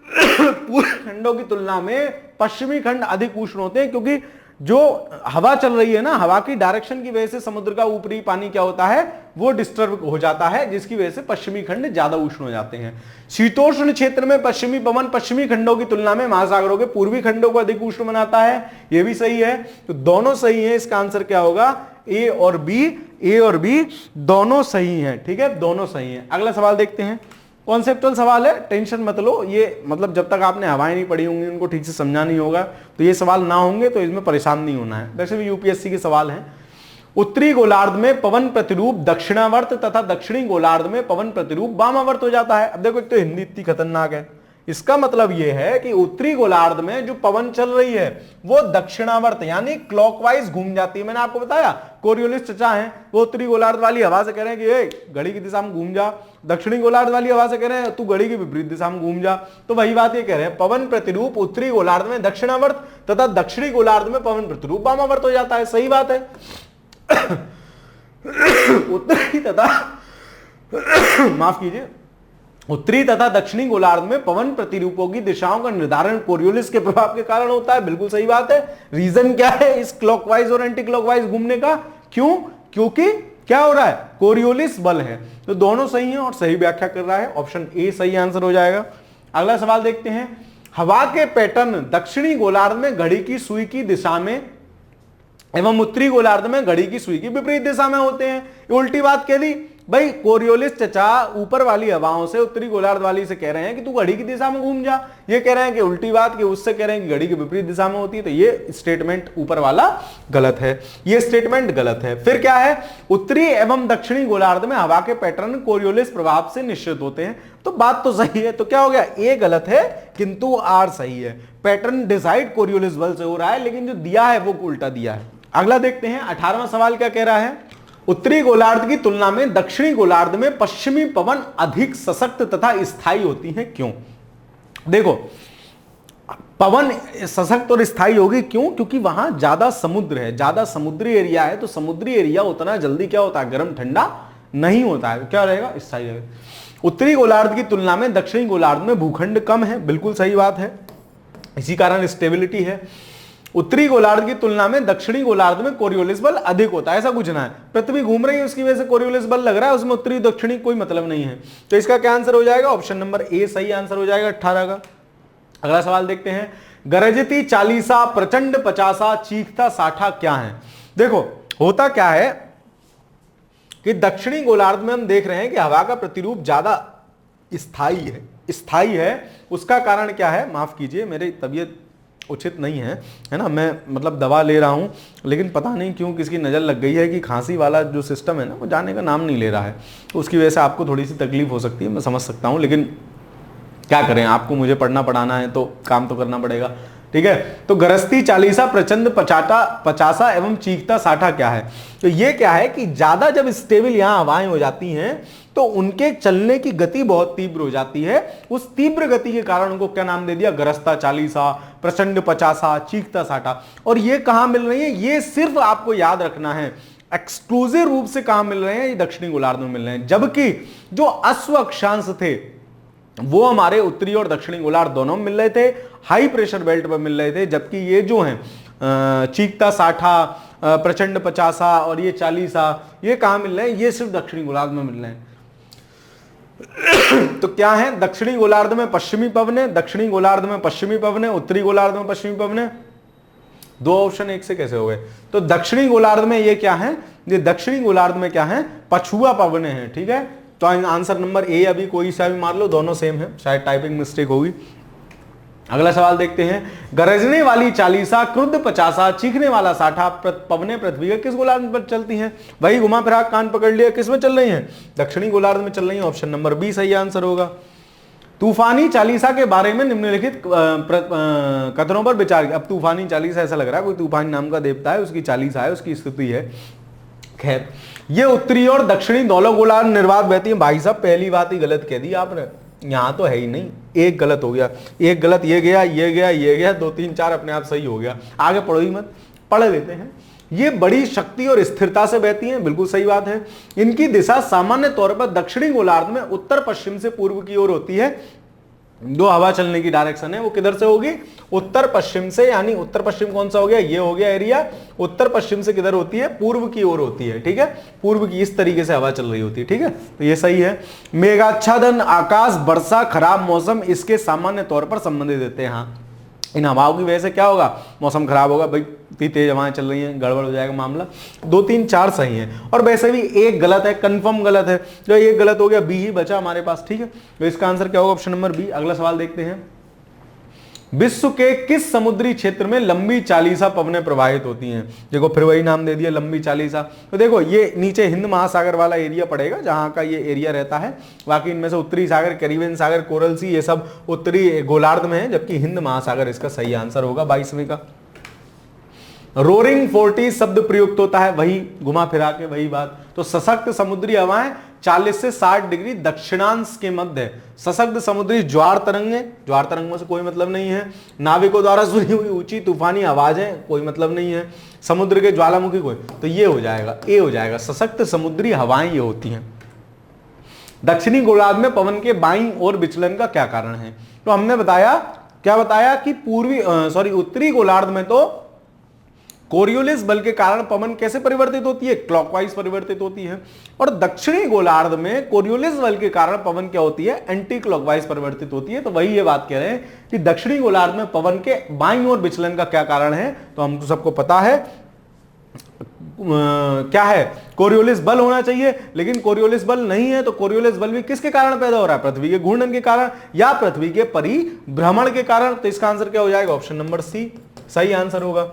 पूर्वी खंडों की तुलना में पश्चिमी खंड अधिक उष्ण होते हैं, क्योंकि जो हवा चल रही है ना, हवा की डायरेक्शन की वजह से समुद्र का ऊपरी पानी क्या होता है, वो डिस्टर्ब हो जाता है, जिसकी वजह से पश्चिमी खंड ज्यादा उष्ण हो जाते हैं। शीतोष्ण क्षेत्र में पश्चिमी पवन पश्चिमी खंडों की तुलना में महासागरों के पूर्वी खंडों को अधिक उष्ण बनाता है, ये भी सही है। तो दोनों सही है, इसका आंसर क्या होगा, ए और बी दोनों सही है। ठीक है, दोनों सही है। अगला सवाल देखते हैं, कॉन्सेप्चुअल सवाल है, टेंशन मत लो, ये मतलब जब तक आपने हवाएं नहीं पढ़ी होंगी, उनको ठीक से समझा नहीं होगा, तो ये सवाल ना होंगे तो इसमें परेशान नहीं होना है। वैसे भी यूपीएससी के सवाल हैं। उत्तरी गोलार्ध में पवन प्रतिरूप दक्षिणावर्त तथा दक्षिणी गोलार्ध में पवन प्रतिरूप वामावर्त हो जाता है। अब देखो, एक तो हिंदी इतनी खतरनाक है, इसका मतलब यह है कि उत्तरी गोलार्ध में जो पवन चल रही है वो दक्षिणावर्त यानी क्लॉकवाइज घूम जाती है। मैंने आपको बताया कोरियोलिस चचा हैं, वो उत्तरी गोलार्ध वाली हवा से कह रहे हैं कि ए घड़ी की दिशा में घूम जा, दक्षिणी गोलार्ध वाली हवा से कह रहे हैं तू घड़ी की विपरीत दिशा में घूम जा। तो वही बात ये कह रहे हैं, पवन प्रतिरूप उत्तरी गोलार्ध में दक्षिणावर्त तथा दक्षिणी गोलार्ध में पवन प्रतिरूप वामावर्त हो जाता है। सही बात है। उत्तरी तथा माफ कीजिए, उत्तरी तथा दक्षिणी गोलार्ध में पवन प्रतिरूपों की दिशाओं का निर्धारण कोरियोलिस के प्रभाव के कारण होता है। बिल्कुल सही बात है। रीजन क्या है इस क्लॉकवाइज और एंटी क्लॉकवाइज घूमने का? क्यों? क्योंकि क्या हो रहा है, कोरियोलिस बल है। तो दोनों सही हैं और सही व्याख्या कर रहा है, ऑप्शन ए सही आंसर हो जाएगा। अगला सवाल देखते हैं, हवा के पैटर्न दक्षिणी गोलार्ध में घड़ी की सुई की दिशा में एवं उत्तरी गोलार्ध में घड़ी की सुई की विपरीत दिशा में होते हैं। उल्टी बात कह दी भाई, कोरियोलिस चचा ऊपर वाली हवाओं से उत्तरी गोलार्ध वाली से कह रहे हैं कि तू घड़ी की दिशा में घूम जा, ये कह रहे हैं कि उल्टी बात कि उससे कह रहे हैं कि घड़ी की विपरीत दिशा में होती है। तो ये स्टेटमेंट ऊपर वाला गलत है, ये स्टेटमेंट गलत है। फिर क्या है, उत्तरी एवं दक्षिणी गोलार्ध में हवा के पैटर्न कोरियोलिस प्रभाव से निश्चित होते हैं। तो बात तो सही है, तो क्या हो गया, ए गलत है किंतु आर सही है। पैटर्न डिसाइड कोरियोलिस बल से हो रहा है, लेकिन जो दिया है वो उल्टा दिया है। अगला देखते हैं, 18वां सवाल क्या कह रहा है, उत्तरी गोलार्ध की तुलना में दक्षिणी गोलार्ध में पश्चिमी पवन अधिक सशक्त तथा स्थायी होती हैं, क्यों? देखो, पवन सशक्त और स्थायी होगी क्यों? क्योंकि वहां ज्यादा समुद्र है, ज्यादा समुद्री एरिया है, तो समुद्री एरिया उतना जल्दी क्या होता है, गर्म ठंडा नहीं होता है, क्या रहेगा, स्थायी रहेगा। उत्तरी गोलार्ध की तुलना में दक्षिणी गोलार्ध में भूखंड कम है, बिल्कुल सही बात है, इसी कारण स्टेबिलिटी है। उत्तरी गोलार्ध की तुलना में दक्षिणी गोलार्ध में कोरियोलिस बल अधिक होता है, ऐसा कुछ ना है, पृथ्वी घूम रही है उसकी वजह से कोरियोलिस बल लग रहा है, उसमें उत्तरी दक्षिणी कोई मतलब नहीं है। तो इसका क्या आंसर हो जाएगा, ऑप्शन नंबर ए सही आंसर हो जाएगा 18 का। अगला सवाल देखते हैं, गरजती चालीसा प्रचंड पचासा चीखता साठा क्या है? देखो, होता क्या है कि दक्षिणी गोलार्ध में हम देख रहे हैं कि हवा का प्रतिरूप ज्यादा स्थायी है। उसका कारण क्या है, माफ कीजिए मेरी तबीयत उचित नहीं है ना, मैं मतलब दवा ले रहा हूं, लेकिन पता नहीं क्यों किसकी नज़र लग गई है कि खांसी वाला जो सिस्टम है ना वो जाने का नाम नहीं ले रहा है, तो उसकी वजह से आपको थोड़ी सी तकलीफ हो सकती है, मैं समझ सकता हूं, लेकिन क्या करें, आपको मुझे पढ़ना पढ़ाना है तो काम तो करना पड़ेगा। ठीक है, तो गरजती चालीसा प्रचंड पचासा एवं चीखता साठा क्या है? तो ये क्या है कि ज्यादा जब स्टेबल यहां हवाएं हो जाती हैं तो उनके चलने की गति बहुत तीव्र हो जाती है, उस तीव्र गति के कारण उनको क्या नाम दे दिया, गरजता चालीसा, प्रचंड पचासा, चीखता साठा। और ये कहां मिल रही है, ये सिर्फ आपको याद रखना है, एक्सक्लूसिव रूप से कहां मिल रहे हैं, ये दक्षिणी गोलार्ध में मिल रहे हैं, जबकि जो अश्व अक्षांश थे वो हमारे उत्तरी और दक्षिणी गोलार्ध दोनों में मिल रहे थे, हाई प्रेशर बेल्ट पर मिल रहे थे, जबकि ये जो हैं चीखता साठा, प्रचंड पचासा और ये चालीसा, ये कहां मिल रहे हैं, ये सिर्फ दक्षिणी गोलार्ध में मिल रहे हैं। तो क्या है, दक्षिणी गोलार्ध में पश्चिमी पवने, दक्षिणी गोलार्ध में पश्चिमी पवने, उत्तरी गोलार्ध में पश्चिमी पवने, दो ऑप्शन एक से कैसे हो गए? तो दक्षिणी गोलार्ध में ये क्या है, ये दक्षिणी गोलार्ध में क्या है, पछुआ पवने हैं। ठीक है, तो आंसर नंबर ए, अभी कोई सा भी मार लो, दोनों सेम है, शायद टाइपिंग मिस्टेक होगी। अगला सवाल देखते हैं, गरजने वाली चालीसा, क्रुद्ध पचासा, चीखने वाला साठा पवने पृथ्वी के किस गोलार्ध पर चलती हैं? वही घुमा फिरा कान पकड़ लिया, किस में चल रही हैं, दक्षिणी गोलार्ध में चल रही हैं, ऑप्शन नंबर बी सही आंसर होगा। तूफानी चालीसा के बारे में निम्नलिखित कथनों पर विचार। अब तूफानी चालीसा ऐसा लग रहा है कोई तूफान नाम का देवता है, उसकी चालीसा है, उसकी स्तुति है। खैर, ये उत्तरी और दक्षिणी दोनों गोलार्ध निर्वात बहती है। भाई साहब पहली बात ही गलत कह दी आपने, यहां तो है ही नहीं, एक गलत हो गया, एक गलत ये गया, ये गया, ये गया, 2 3 4 अपने आप सही हो गया। आगे पढ़ो ही मत, पढ़ लेते हैं। ये बड़ी शक्ति और स्थिरता से बहती हैं, बिल्कुल सही बात है। इनकी दिशा सामान्य तौर पर दक्षिणी गोलार्ध में उत्तर पश्चिम से पूर्व की ओर होती है, जो हवा चलने की डायरेक्शन है वो किधर से होगी, उत्तर पश्चिम से, यानी उत्तर पश्चिम कौन सा हो गया, ये हो गया एरिया। उत्तर पश्चिम से किधर होती है, पूर्व की ओर होती है, ठीक है, पूर्व की इस तरीके से हवा चल रही होती है, ठीक है, तो ये सही है। मेघाच्छादन, आकाश, वर्षा, खराब मौसम इसके सामान्य तौर पर संबंधित देते हैं। हाँ, इन हवाओं की वजह से क्या होगा, मौसम खराब होगा, भाई इतनी तेज हवाएं चल रही हैं, गड़बड़ हो जाएगा मामला। 2 3 4 सही है, और वैसे भी एक गलत है, कंफर्म गलत है, जो एक गलत हो गया, बी ही बचा हमारे पास, ठीक है। तो इसका आंसर क्या होगा, ऑप्शन नंबर बी। अगला सवाल देखते हैं, विश्व के किस समुद्री क्षेत्र में लंबी चालीसा पवनें प्रवाहित होती हैं। देखो फिर वही नाम दे दिया, लंबी चालीसा। तो देखो ये नीचे हिंद महासागर वाला एरिया पड़ेगा, जहां का ये एरिया रहता है। बाकी इनमें से उत्तरी सागर, कैरिबियन सागर, कोरल सी, ये सब उत्तरी गोलार्ध में है, जबकि हिंद महासागर इसका सही आंसर होगा 22वें का। रोरिंग 40 शब्द प्रयुक्त होता है, वही घुमा फिरा के वही बात। तो सशक्त समुद्री हवाएं 40 से 60 डिग्री दक्षिणांश के मध्य, सशक्त समुद्री ज्वार तरंगें, ज्वार तरंगों से कोई मतलब नहीं है। नाविकों द्वारा सुनी हुई ऊंची तूफानी आवाजें, कोई मतलब नहीं है। समुद्र के ज्वालामुखी, कोई, तो ये हो जाएगा, ए हो जाएगा, सशक्त समुद्री हवाएं ये होती हैं। दक्षिणी गोलार्ध में पवन के बाईं ओर विचलन का क्या कारण है। तो हमने बताया, क्या बताया कि उत्तरी गोलार्ध में तो कोरियोलिस बल के कारण पवन कैसे परिवर्तित होती है, क्लॉकवाइज परिवर्तित होती है, और दक्षिणी गोलार्ध में कोरियोलिस बल के कारण पवन क्या होती है, एंटी क्लॉकवाइज परिवर्तित होती है। तो वही ये बात कह रहे हैं कि दक्षिणी गोलार्ध में पवन के बाईं ओर विचलन का क्या कारण है। तो हमको सबको पता है क्या है, कोरियोलिस बल होना चाहिए, लेकिन कोरियोलिस बल नहीं है। तो कोरियोलिस बल भी किसके कारण पैदा हो रहा है, पृथ्वी के घूर्णन के कारण या पृथ्वी के परिभ्रमण के कारण। तो इसका आंसर क्या हो जाएगा, ऑप्शन नंबर सी सही आंसर होगा।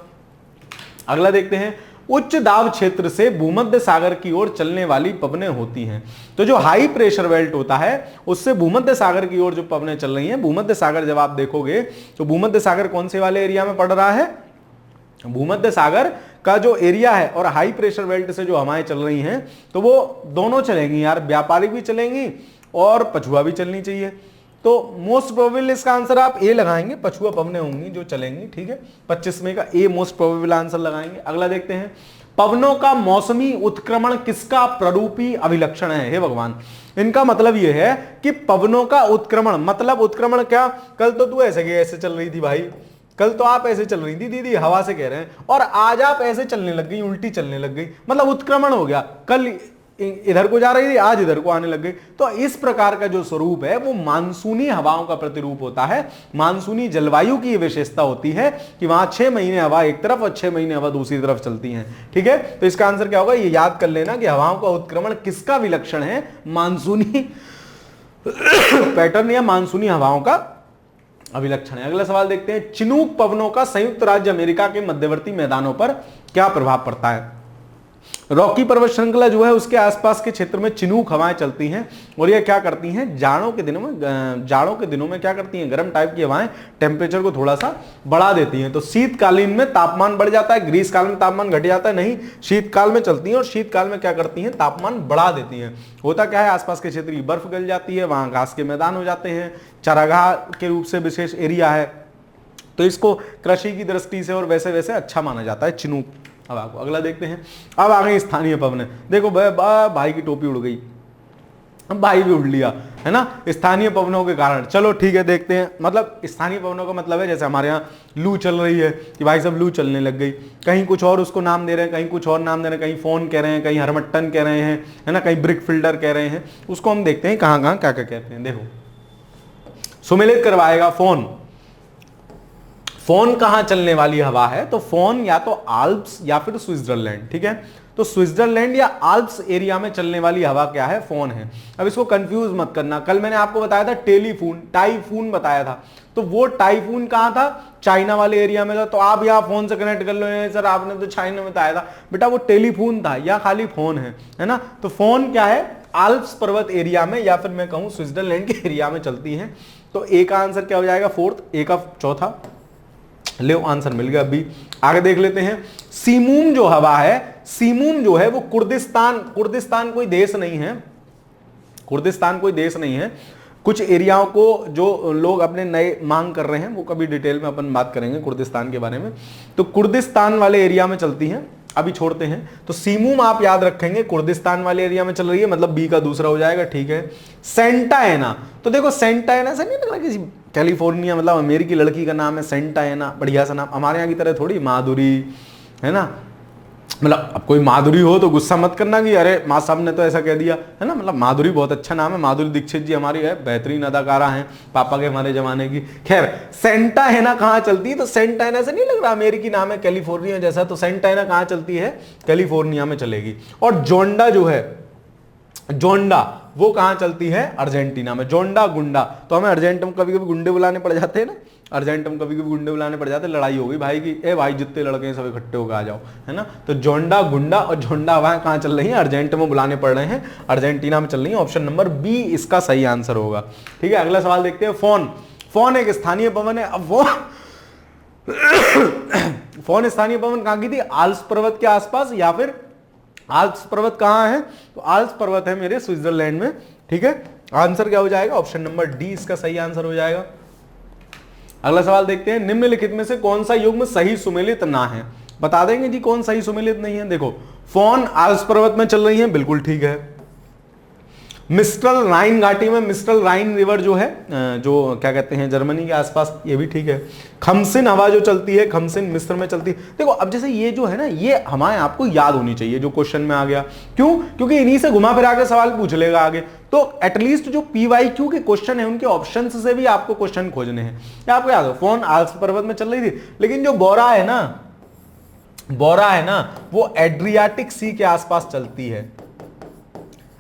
अगला देखते हैं, उच्च दाब क्षेत्र से भूमध्य सागर की ओर चलने वाली पवनें होती हैं। तो जो हाई प्रेशर बेल्ट होता है उससे भूमध्य सागर की ओर जो पवनें चल रही हैं, भूमध्य सागर जब आप देखोगे तो भूमध्य सागर कौन से वाले एरिया में पड़ रहा है, भूमध्य सागर का जो एरिया है और हाई प्रेशर बेल्ट से जो हवाएं चल रही हैं, तो वो दोनों चलेंगी यार, व्यापारिक भी चलेंगी और पछुआ भी चलनी चाहिए। तो मोस्ट प्रोबेबल इसका आंसर आप ए लगाएंगे, पछुआ पवनें होंगी जो चलेंगी, ठीक है, 25वें का ए मोस्ट प्रोबेबल आंसर लगाएंगे। अगला देखते हैं, पवनों का मौसमी उत्क्रमण किसका प्ररूपी अभिलक्षण है। हे भगवान, इनका मतलब यह है कि पवनों का उत्क्रमण, मतलब उत्क्रमण क्या, कल तो तू ऐसे चल रही थी भाई, कल तो आप ऐसे चल रही थी दीदी, हवा से कह रहे हैं, और आज आप ऐसे चलने लग गई, उल्टी चलने लग गई, मतलब उत्क्रमण हो गया। कल इधर को जा रही थी, आज इधर को आने लग गई। तो इस प्रकार का जो स्वरूप है वो मानसूनी हवाओं का प्रतिरूप होता है। मानसूनी जलवायु की विशेषता होती है कि वहां 6 महीने हवा एक तरफ और 6 महीने हवा दूसरी तरफ चलती हैं, ठीक है। तो इसका आंसर क्या होगा, ये याद कर लेना कि हवाओं का उत्क्रमण किसका विलक्षण है, मानसूनी पैटर्न या मानसूनी हवाओं का अभिलक्षण है। अगला सवाल देखते हैं, चिनूक पवनों का संयुक्त राज्य अमेरिका के मध्यवर्ती मैदानों पर क्या प्रभाव पड़ता है। रॉकी पर्वत श्रृंखला जो है उसके आसपास के क्षेत्र में चिनूक हवाएं चलती हैं, और ये क्या करती हैं, जाड़ों के दिनों में क्या करती हैं, गर्म टाइप की हवाएं टेम्परेचर को थोड़ा सा बढ़ा देती हैं। तो शीतकालीन में तापमान बढ़ जाता है, ग्रीष्मकाल में तापमान घट जाता है, नहीं, शीतकाल में चलती हैं और शीतकाल में क्या करती हैं, तापमान बढ़ा देती हैं। होता क्या है, आसपास के क्षेत्र की बर्फ गल जाती है, वहां घास के मैदान हो जाते हैं, चारागाह के रूप से विशेष एरिया है, तो इसको कृषि की दृष्टि से और वैसे वैसे अच्छा माना जाता है चिनूक हवा को। अगला देखते हैं, अब आ गई स्थानीय पवनें। देखो भाई की टोपी उड़ गई, भाई भी उड़ लिया है ना, स्थानीय पवनों के कारण। चलो ठीक है, देखते हैं, मतलब स्थानीय पवनों का मतलब है जैसे हमारे यहाँ लू चल रही है कि भाई सब लू चलने लग गई, कहीं कुछ और उसको नाम दे रहे हैं, कहीं कुछ और नाम दे रहे हैं, कहीं फोन कह रहे हैं, कहीं हरमट्टन कह रहे हैं, है ना, कहीं ब्रिक फिल्टर कह रहे हैं। उसको हम देखते हैं कहाँ कहाँ क्या क्या कहते हैं। देखो सुमेलित करवाएगा, फोन कहां चलने वाली हवा है, तो फोन या तो आल्प्स या फिर स्विट्जरलैंड, ठीक है। तो स्विट्जरलैंड या आल्प्स एरिया में चलने वाली हवा क्या है, फोन है। अब इसको कंफ्यूज मत करना, कल मैंने आपको बताया था टेलीफून, टाइफून बताया था, तो वो टाइफून कहां था, चाइना वाले एरिया में था। तो आप यहाँ फोन से कनेक्ट कर लो, सर आपने तो चाइना में बताया था, बेटा वो टेलीफून था या खाली फोन है ना। तो फोन क्या है, आल्प्स पर्वत एरिया में या फिर मैं कहूं स्विट्जरलैंड के एरिया में चलती है। तो ए का आंसर क्या हो जाएगा, फोर्थ, ए का चौथा, ले आंसर मिल गया बी। आगे देख लेते हैं, सीमूम जो हवा है, सीमूम जो है वो कुर्दिस्तान कोई देश नहीं है, कुर्दिस्तान कोई देश नहीं है। कुछ एरियाओं को जो लोग अपने नए मांग कर रहे हैं वो कभी डिटेल में अपन बात करेंगे कुर्दिस्तान के बारे में। तो कुर्दिस्तान वाले एरिया में चलती हैं। अभी छोड़ते हैं। तो सीमूम आप याद रखेंगे कुर्दिस्तान वाले एरिया में चल रही है, मतलब बी का दूसरा हो जाएगा, ठीक है। सेंटा एना, तो देखो सेंटा एना से नहीं लग रहा किसी कैलिफोर्निया मतलब अमेरिकी लड़की का नाम है सेंटा एना, बढ़िया सा नाम, हमारे यहाँ की तरह थोड़ी माधुरी है ना, मतलब अब कोई माधुरी हो तो गुस्सा मत करना कि अरे माँ साहब ने तो ऐसा कह दिया, है ना, मतलब माधुरी बहुत अच्छा नाम है, माधुरी दीक्षित जी हमारी है, बेहतरीन अदाकारा हैं, पापा के हमारे जमाने की। खैर सेंटा एना कहाँ चलती है, तो सेंटा एना से नहीं लग रहा अमेरिकी नाम है कैलिफोर्निया जैसा, तो सेंटा एना कहाँ चलती है, कैलिफोर्निया में चलेगी। और जोंडा जो है, जोंडा वो कहाँ चलती है, अर्जेंटीना में। जोंडा गुंडा, तो हमें अर्जेंट में कभी कभी गुंडे बुलाने पड़ जाते हैं ना, अर्जेंट में कभी कभी गुंडे बुलाने पड़ जाते हैं, लड़ाई हो गई भाई की, ए भाई जितने लड़के हैं सब इकट्ठे होकर आ जाओ, है ना। तो जोंडा गुंडा और जोंडा हवाएं कहाँ चल रही हैं, अर्जेंट में बुलाने पड़ रहे हैं, अर्जेंटीना में चल रही है। ऑप्शन नंबर बी इसका सही आंसर होगा, ठीक है। अगला सवाल देखते हैं। फोन, फोन एक स्थानीय पवन है। अब वो फोन स्थानीय पवन कहाँ की थी, आल्प्स पर्वत के आसपास, या फिर आल्प्स पर्वत कहाँ है, तो आल्प्स पर्वत है मेरे स्विट्जरलैंड में, ठीक है। आंसर क्या हो जाएगा, ऑप्शन नंबर डी इसका सही आंसर हो जाएगा। अगला सवाल देखते हैं। निम्नलिखित में से कौन सा युग्म सही सुमेलित ना है, बता देंगे जी कौन सही सुमेलित नहीं है। देखो फोन आल्प्स पर्वत में चल रही है, बिल्कुल ठीक है। मिस्टल राइन घाटी में, मिस्टल राइन रिवर जो है, जो क्या कहते हैं जर्मनी के आसपास, ये भी ठीक है। खमसिन हवा जो चलती है, खमसिन मिस्र में चलती है। देखो अब जैसे ये जो है ना, ये हमारे आपको याद होनी चाहिए जो क्वेश्चन में आ गया, क्यों, क्योंकि इन्हीं से घुमा फिरा के सवाल पूछ लेगा आगे। तो एटलीस्ट जो PYQ के क्वेश्चन है उनके ऑप्शन से भी आपको क्वेश्चन खोजने हैं। आपको याद हो फोन आल्प्स पर्वत में चल रही थी, लेकिन जो बोरा है ना, बोरा है ना, वो एड्रियाटिक सी के आसपास चलती है।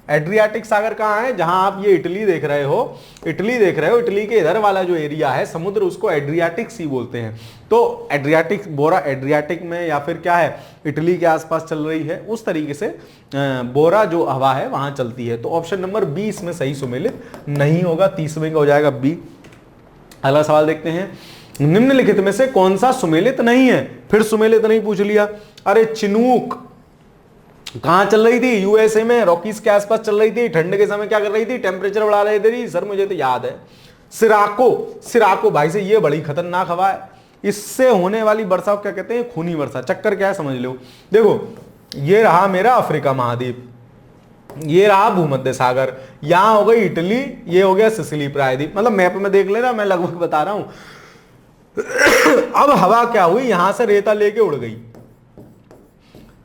एड्रियाटिक सागर कहाँ है, जहां आप ये इटली देख रहे हो, इटली देख रहे हो, इटली के इधर वाला जो एरिया है समुद्र, उसको एड्रियाटिक सी बोलते हैं। तो एड्रियाटिक, बोरा एड्रियाटिक में या फिर क्या है, इटली के आसपास चल रही है, उस तरीके से बोरा जो हवा है वहां चलती है। तो ऑप्शन नंबर बी इसमें सही सुमेलित नहीं होगा, 30वें का हो जाएगा बी। अगला सवाल देखते हैं। निम्नलिखित में से कौन सा सुमेलित नहीं है, फिर सुमेलित नहीं पूछ लिया। अरे चिनूक कहां चल रही थी, USA में रॉकीज के आसपास चल रही थी, ठंड के समय क्या कर रही थी, टेम्परेचर बढ़ा रही थी, सर मुझे तो याद है। सिराको, सिराको भाई से ये बड़ी खतरनाक हवा है, इससे होने वाली वर्षा को क्या कहते हैं, खूनी वर्षा। चक्कर क्या है समझ लो। देखो ये रहा मेरा अफ्रीका महाद्वीप, ये रहा भूमध्य सागर, यहां हो गई इटली, ये हो गया सिसिली प्रायद्वीप, मतलब मैप में देख लेना, मैं लगभग बता रहा हूं। अब हवा क्या हुई, यहां से रेता लेके उड़ गई,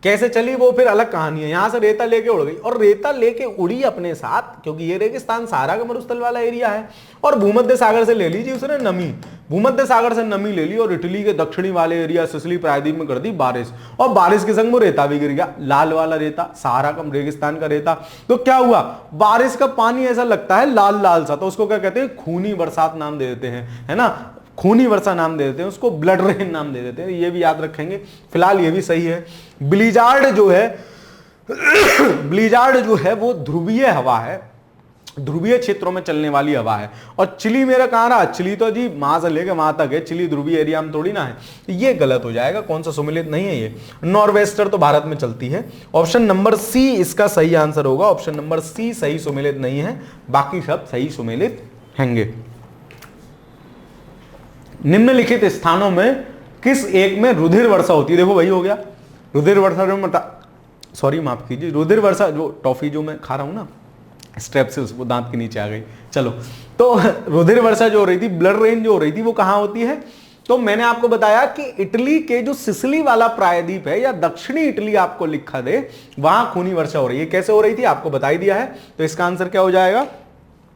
कैसे चली वो फिर अलग कहानी है। यहां से रेता लेके उड़ गई, और रेता लेके उड़ी अपने साथ, क्योंकि ये रेगिस्तान सहारा का मरुस्थल वाला एरिया है, और भूमध्य सागर से ले लीजिए उसने नमी, भूमध्य सागर से नमी ले ली, और इटली के दक्षिणी वाले एरिया सिसिली प्रायद्वीप में कर दी बारिश, और बारिश के संग वो रेता भी गिर गया, लाल वाला रेता, सहारा का रेगिस्तान का रेता। तो क्या हुआ, बारिश का पानी ऐसा लगता है लाल लाल सा, तो उसको क्या कहते हैं, खूनी बरसात नाम दे देते हैं, है ना, खूनी वर्षा नाम दे देते हैं उसको, ब्लड रेन नाम दे देते हैं, ये भी याद रखेंगे। फिलहाल ये भी सही है। ब्लिजार्ड जो है, ब्लिजार्ड जो है वो ध्रुवीय हवा है, ध्रुवीय क्षेत्रों में चलने वाली हवा है। और चिली मेरा कहां रहा, चिली तो जी वहां से लेकर वहां तक है, चिली ध्रुवीय एरिया में थोड़ी ना है, ये गलत हो जाएगा, कौन सा सुमेलित नहीं है ये। नॉर्वेस्टर तो भारत में चलती है, ऑप्शन नंबर सी इसका सही आंसर होगा, ऑप्शन नंबर सी सही सुमेलित नहीं है, बाकी सब सही सुमेलित हैंगे। निम्नलिखित स्थानों में किस एक में रुधिर वर्षा होती है, देखो वही हो गया रुधिर वर्षा, जो सॉरी माफ कीजिए, रुधिर वर्षा, जो टॉफी जो मैं खा रहा हूं ना स्ट्रेप्सिल्स, वो दांत के नीचे आ गई। चलो, तो रुधिर वर्षा जो हो रही थी, ब्लड रेन जो हो रही थी, वो कहां होती है, तो मैंने आपको बताया कि इटली के जो सिसिली वाला प्रायद्वीप है, या दक्षिणी इटली आपको लिखा दे, वहां खूनी वर्षा हो रही है। कैसे हो रही थी आपको बता ही दिया है, तो इसका आंसर क्या हो जाएगा,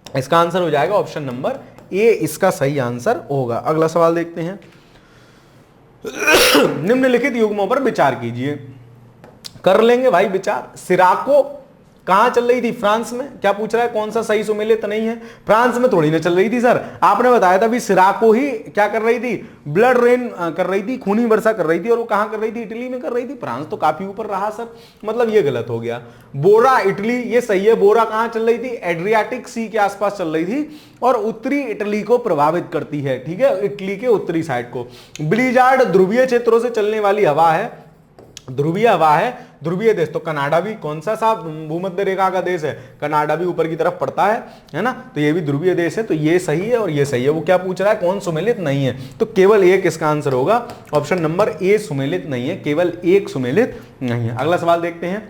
इसका आंसर हो जाएगा ऑप्शन नंबर ए, इसका सही आंसर होगा। अगला सवाल देखते हैं। निम्नलिखित युग्मों पर विचार कीजिए, कर लेंगे भाई विचार। सिराको कहां चल रही थी, फ्रांस में, क्या पूछ रहा है कौन सा सही सुमेलित नहीं है, फ्रांस में थोड़ी ना चल रही थी सर, आपने बताया था भी सिराको ही क्या कर रही थी, ब्लड रेन कर रही थी, खूनी वर्षा कर रही थी, और वो कहां कर रही थी, इटली में कर रही थी, फ्रांस तो काफी ऊपर रहा सर, मतलब ये गलत हो गया। बोरा इटली, ये सही है, बोरा कहां चल रही थी, एड्रियाटिक सी के आसपास चल रही थी, और उत्तरी इटली को प्रभावित करती है, ठीक है, इटली के उत्तरी साइड को। ब्लिजार्ड ध्रुवीय क्षेत्रों से चलने वाली हवा है, ध्रुवीय हवा है, ध्रुवीय देश, तो कनाडा भी कौन सा सा भूमध्य रेखा का देश है, कनाडा भी ऊपर की तरफ पड़ता है ना, तो ये भी ध्रुवीय देश है, तो ये सही है और ये सही है। वो क्या पूछ रहा है, कौन सुमेलित नहीं है, तो केवल एक इसका आंसर होगा, ऑप्शन नंबर ए सुमेलित नहीं है, केवल एक सुमेलित नहीं है। अगला सवाल देखते हैं,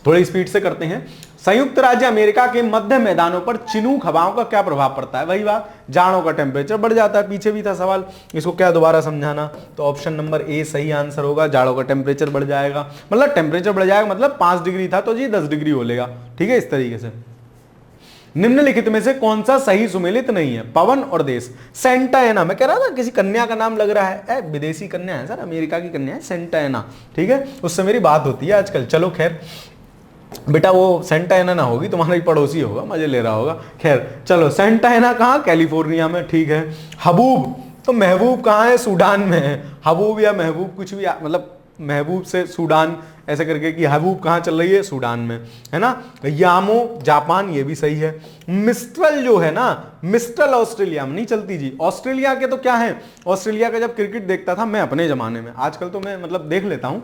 थोड़ी स्पीड से करते हैं। संयुक्त राज्य अमेरिका के मध्य मैदानों पर चिनूक हवाओं का क्या प्रभाव पड़ता है, वही बात, जाड़ों का टेम्परेचर बढ़ जाता है, पीछे भी था सवाल, इसको क्या दोबारा समझाना, तो ऑप्शन नंबर ए सही आंसर होगा, जाड़ों का टेम्परेचर बढ़ जाएगा, मतलब टेम्परेचर बढ़ जाएगा मतलब 5 डिग्री था तो जी 10 डिग्री हो लेगा, ठीक है, इस तरीके से। निम्नलिखित में से कौन सा सही सुमेलित नहीं है, पवन और देश। सेंटा एना, मैं कह रहा था किसी कन्या का नाम लग रहा है, विदेशी कन्या है सर, अमेरिका की कन्या है सेंटा एना, ठीक है, उससे मेरी बात होती है आजकल। चलो खैर बेटा, वो सेंटा एना ना होगी, तुम्हारा ही पड़ोसी होगा, मजे ले रहा होगा। खैर चलो, सेंटा एना कहाँ, कैलिफोर्निया में, ठीक है। हबूब, तो महबूब कहाँ है, सूडान में है। हबूब या महबूब कुछ भी, मतलब महबूब से सूडान ऐसे करके कि हबूब कहाँ चल रही है, सूडान में, है ना। यामो जापान, ये भी सही है। मिस्ट्रल जो है ना, मिस्ट्रल ऑस्ट्रेलिया में नहीं चलती जी। ऑस्ट्रेलिया के तो क्या है, ऑस्ट्रेलिया का जब क्रिकेट देखता था मैं अपने जमाने में, आजकल तो मैं मतलब देख लेता हूं,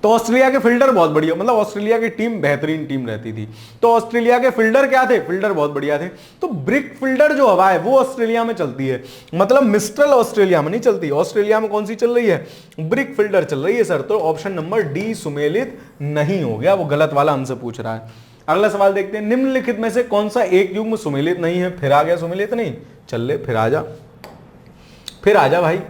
तो ऑस्ट्रेलिया के फील्डर बहुत बढ़िया, मतलब ऑस्ट्रेलिया की टीम बेहतरीन टीम रहती थी, तो ऑस्ट्रेलिया के फील्डर क्या थे, फील्डर बहुत बढ़िया थे। तो ब्रिक फील्डर जो हवा है वो ऑस्ट्रेलिया में चलती है, मतलब मिस्ट्रल ऑस्ट्रेलिया में नहीं चलती। ऑस्ट्रेलिया में कौन सी चल रही है, ब्रिक फील्डर चल रही है सर, तो ऑप्शन नंबर डी सुमेलित नहीं हो गया, वो गलत वाला हमसे पूछ रहा है। अगला सवाल देखते हैं, निम्नलिखित में से कौन सा एक युग्म सुमेलित नहीं है, फिर आ गया सुमेलित नहीं, चल ले फिर आ जा भाई।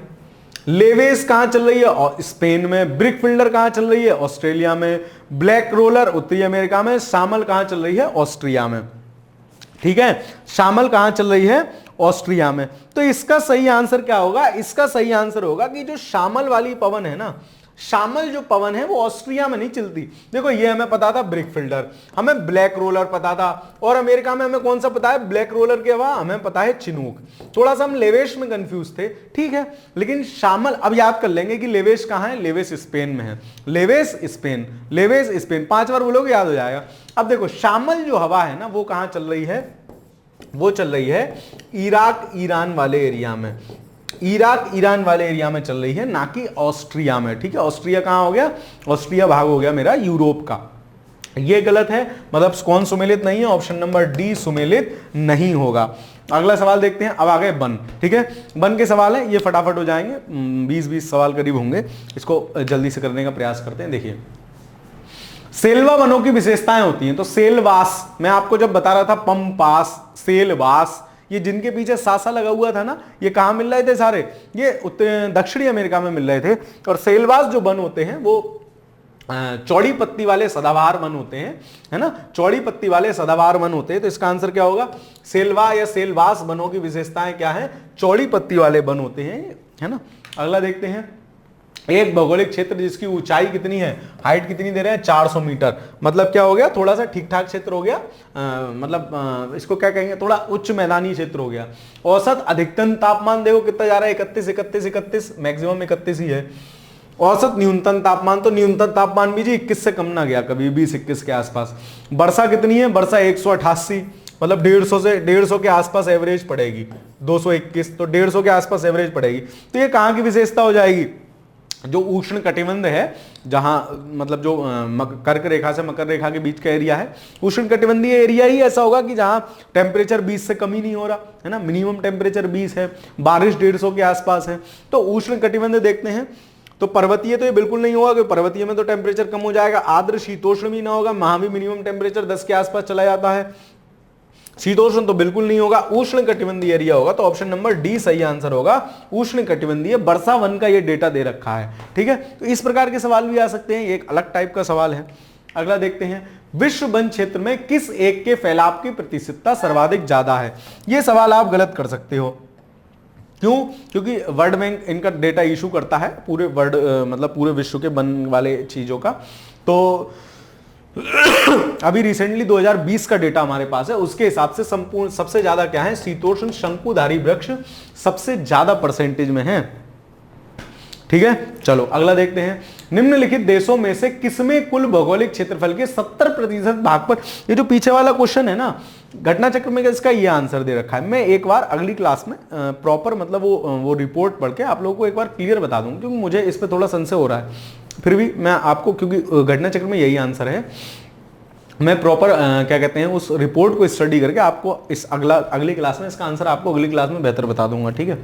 लेवेस कहां चल रही है, स्पेन में। ब्रिक फील्डर कहां चल रही है, ऑस्ट्रेलिया में। ब्लैक रोलर उत्तरी अमेरिका में। शामल कहां चल रही है, ऑस्ट्रिया में, ठीक है, शामल कहां चल रही है, ऑस्ट्रिया में। तो इसका सही आंसर क्या होगा, इसका सही आंसर होगा कि जो शामल वाली पवन है ना, शामल जो पवन है वो ऑस्ट्रिया में नहीं चलती। देखो ये हमें पता था ब्रिक फील्डर, हमें ब्लैक रोलर पता था, और अमेरिका में हमें कौन सा पता है, ब्लैक रोलर के अलावा हमें पता है चिनूक। थोड़ा सा हम लेवेश में कंफ्यूज थे, ठीक है, लेकिन शामल अब याद कर लेंगे कि लेवेश कहां है, लेवेश स्पेन में है। लेवेश स्पेन, लेवेश स्पेन, 5 बार बोलोगे याद हो जाएगा। अब देखो शामल जो हवा है ना वो कहां चल रही है, वो चल रही है इराक ईरान वाले एरिया में, इराक ईरान वाले एरिया में चल रही है, ना कि ऑस्ट्रिया में, ठीक है। ऑस्ट्रिया कहां हो गया, ऑस्ट्रिया भाग हो गया मेरा यूरोप का, ये गलत है, मतलब कौन सुमेलित नहीं है, ऑप्शन नंबर डी सुमेलित नहीं होगा। अगला सवाल देखते हैं, अब आ गए वन, ठीक है, वन के सवाल है, ये फटाफट हो जाएंगे, 20-20 सवाल करीब होंगे, इसको जल्दी से करने का प्रयास करते हैं। देखिए सेल्वा वनों की विशेषताएं होती हैं, तो सेलवास मैं आपको जब बता रहा था, पंपास, सेलवास, ये जिनके पीछे सासा लगा हुआ था ना, ये कहां मिल रहे थे सारे, ये दक्षिणी अमेरिका में मिल रहे थे। और सेलवास जो वन होते हैं वो चौड़ी पत्ती वाले सदाबहार वन होते हैं, है ना, चौड़ी पत्ती वाले सदाबहार वन होते हैं। तो इसका आंसर क्या होगा, सेल्वा या सेलवास वनों की विशेषताएं क्या है, चौड़ी पत्ती वाले वन होते हैं, है ना। अगला देखते हैं, एक भौगोलिक क्षेत्र जिसकी ऊंचाई कितनी है, हाइट कितनी दे रहे हैं, 400 मीटर, मतलब क्या हो गया, थोड़ा सा ठीक ठाक क्षेत्र हो गया, मतलब इसको क्या कहेंगे, थोड़ा उच्च मैदानी क्षेत्र हो गया। औसत अधिकतम तापमान देखो कितना जा रहा है, 31, मैक्सिमम 31 ही है। औसत न्यूनतम तापमान, तो न्यूनतम तापमान भी जी 21 से कम ना गया कभी, 20-21 के आसपास। वर्षा कितनी है, वर्षा 188, मतलब 150 के आसपास एवरेज पड़ेगी, 221 तो 150 के आसपास एवरेज पड़ेगी। तो ये कहां की विशेषता हो जाएगी, जो उष्ण कटिबंध है, जहां मतलब जो कर्क रेखा से मकर रेखा के बीच का एरिया है, उष्ण कटिबंधीय एरिया ही ऐसा होगा कि जहां टेम्परेचर 20 से कम ही नहीं हो रहा है ना, मिनिमम टेम्परेचर 20 है, बारिश 150 के आसपास है। तो उष्ण कटिबंध देखते हैं, तो पर्वतीय तो ये बिल्कुल नहीं होगा, क्योंकि पर्वतीय में तो टेम्परेचर कम हो जाएगा। आर्द्र शीतोष्ण भी ना होगा, वहां भी मिनिमम टेम्परेचर 10 के आसपास चला जाता है। शीतोष्ण तो बिल्कुल नहीं होगा, उष्ण कटिबंधीय एरिया होगा, तो ऑप्शन नंबर डी सही आंसर होगा, उष्ण कटिबंधीय। वर्षा वन का ये डेटा दे रखा है, ठीक है। तो इस प्रकार के सवाल भी आ सकते हैं, ये एक अलग टाइप का सवाल है। अगला देखते हैं, विश्व वन क्षेत्र में किस एक के फैलाव की प्रतिशतता सर्वाधिक ज्यादा है। ये सवाल आप गलत कर सकते हो, क्यों, क्योंकि वर्ल्ड बैंक इनका डेटा इशू करता है पूरे वर्ल्ड, मतलब पूरे विश्व के वन वाले चीजों का। तो अभी रिसेंटली 2020 का डेटा हमारे पास है, उसके हिसाब से संपूर्ण सबसे ज्यादा क्या है, शीतोष्ण शंकुधारी वृक्ष सबसे ज्यादा परसेंटेज में है, ठीक है। चलो अगला देखते हैं, निम्नलिखित देशों में से किसमें कुल भौगोलिक क्षेत्रफल के 70% भाग पर, ये जो पीछे वाला क्वेश्चन है ना घटना चक्र में, इसका ये आंसर दे रखा है। मैं एक बार अगली क्लास में प्रॉपर मतलब वो रिपोर्ट पढ़ के आप लोगों को एक बार क्लियर बता दूंगा, क्योंकि मुझे इस पे थोड़ा संशय हो रहा है। फिर भी मैं आपको, क्योंकि घटना चक्र में यही आंसर है, मैं प्रॉपर क्या कहते हैं उस रिपोर्ट को स्टडी करके आपको इस अगली क्लास में इसका आंसर आपको अगली क्लास में बेहतर बता दूंगा, ठीक है।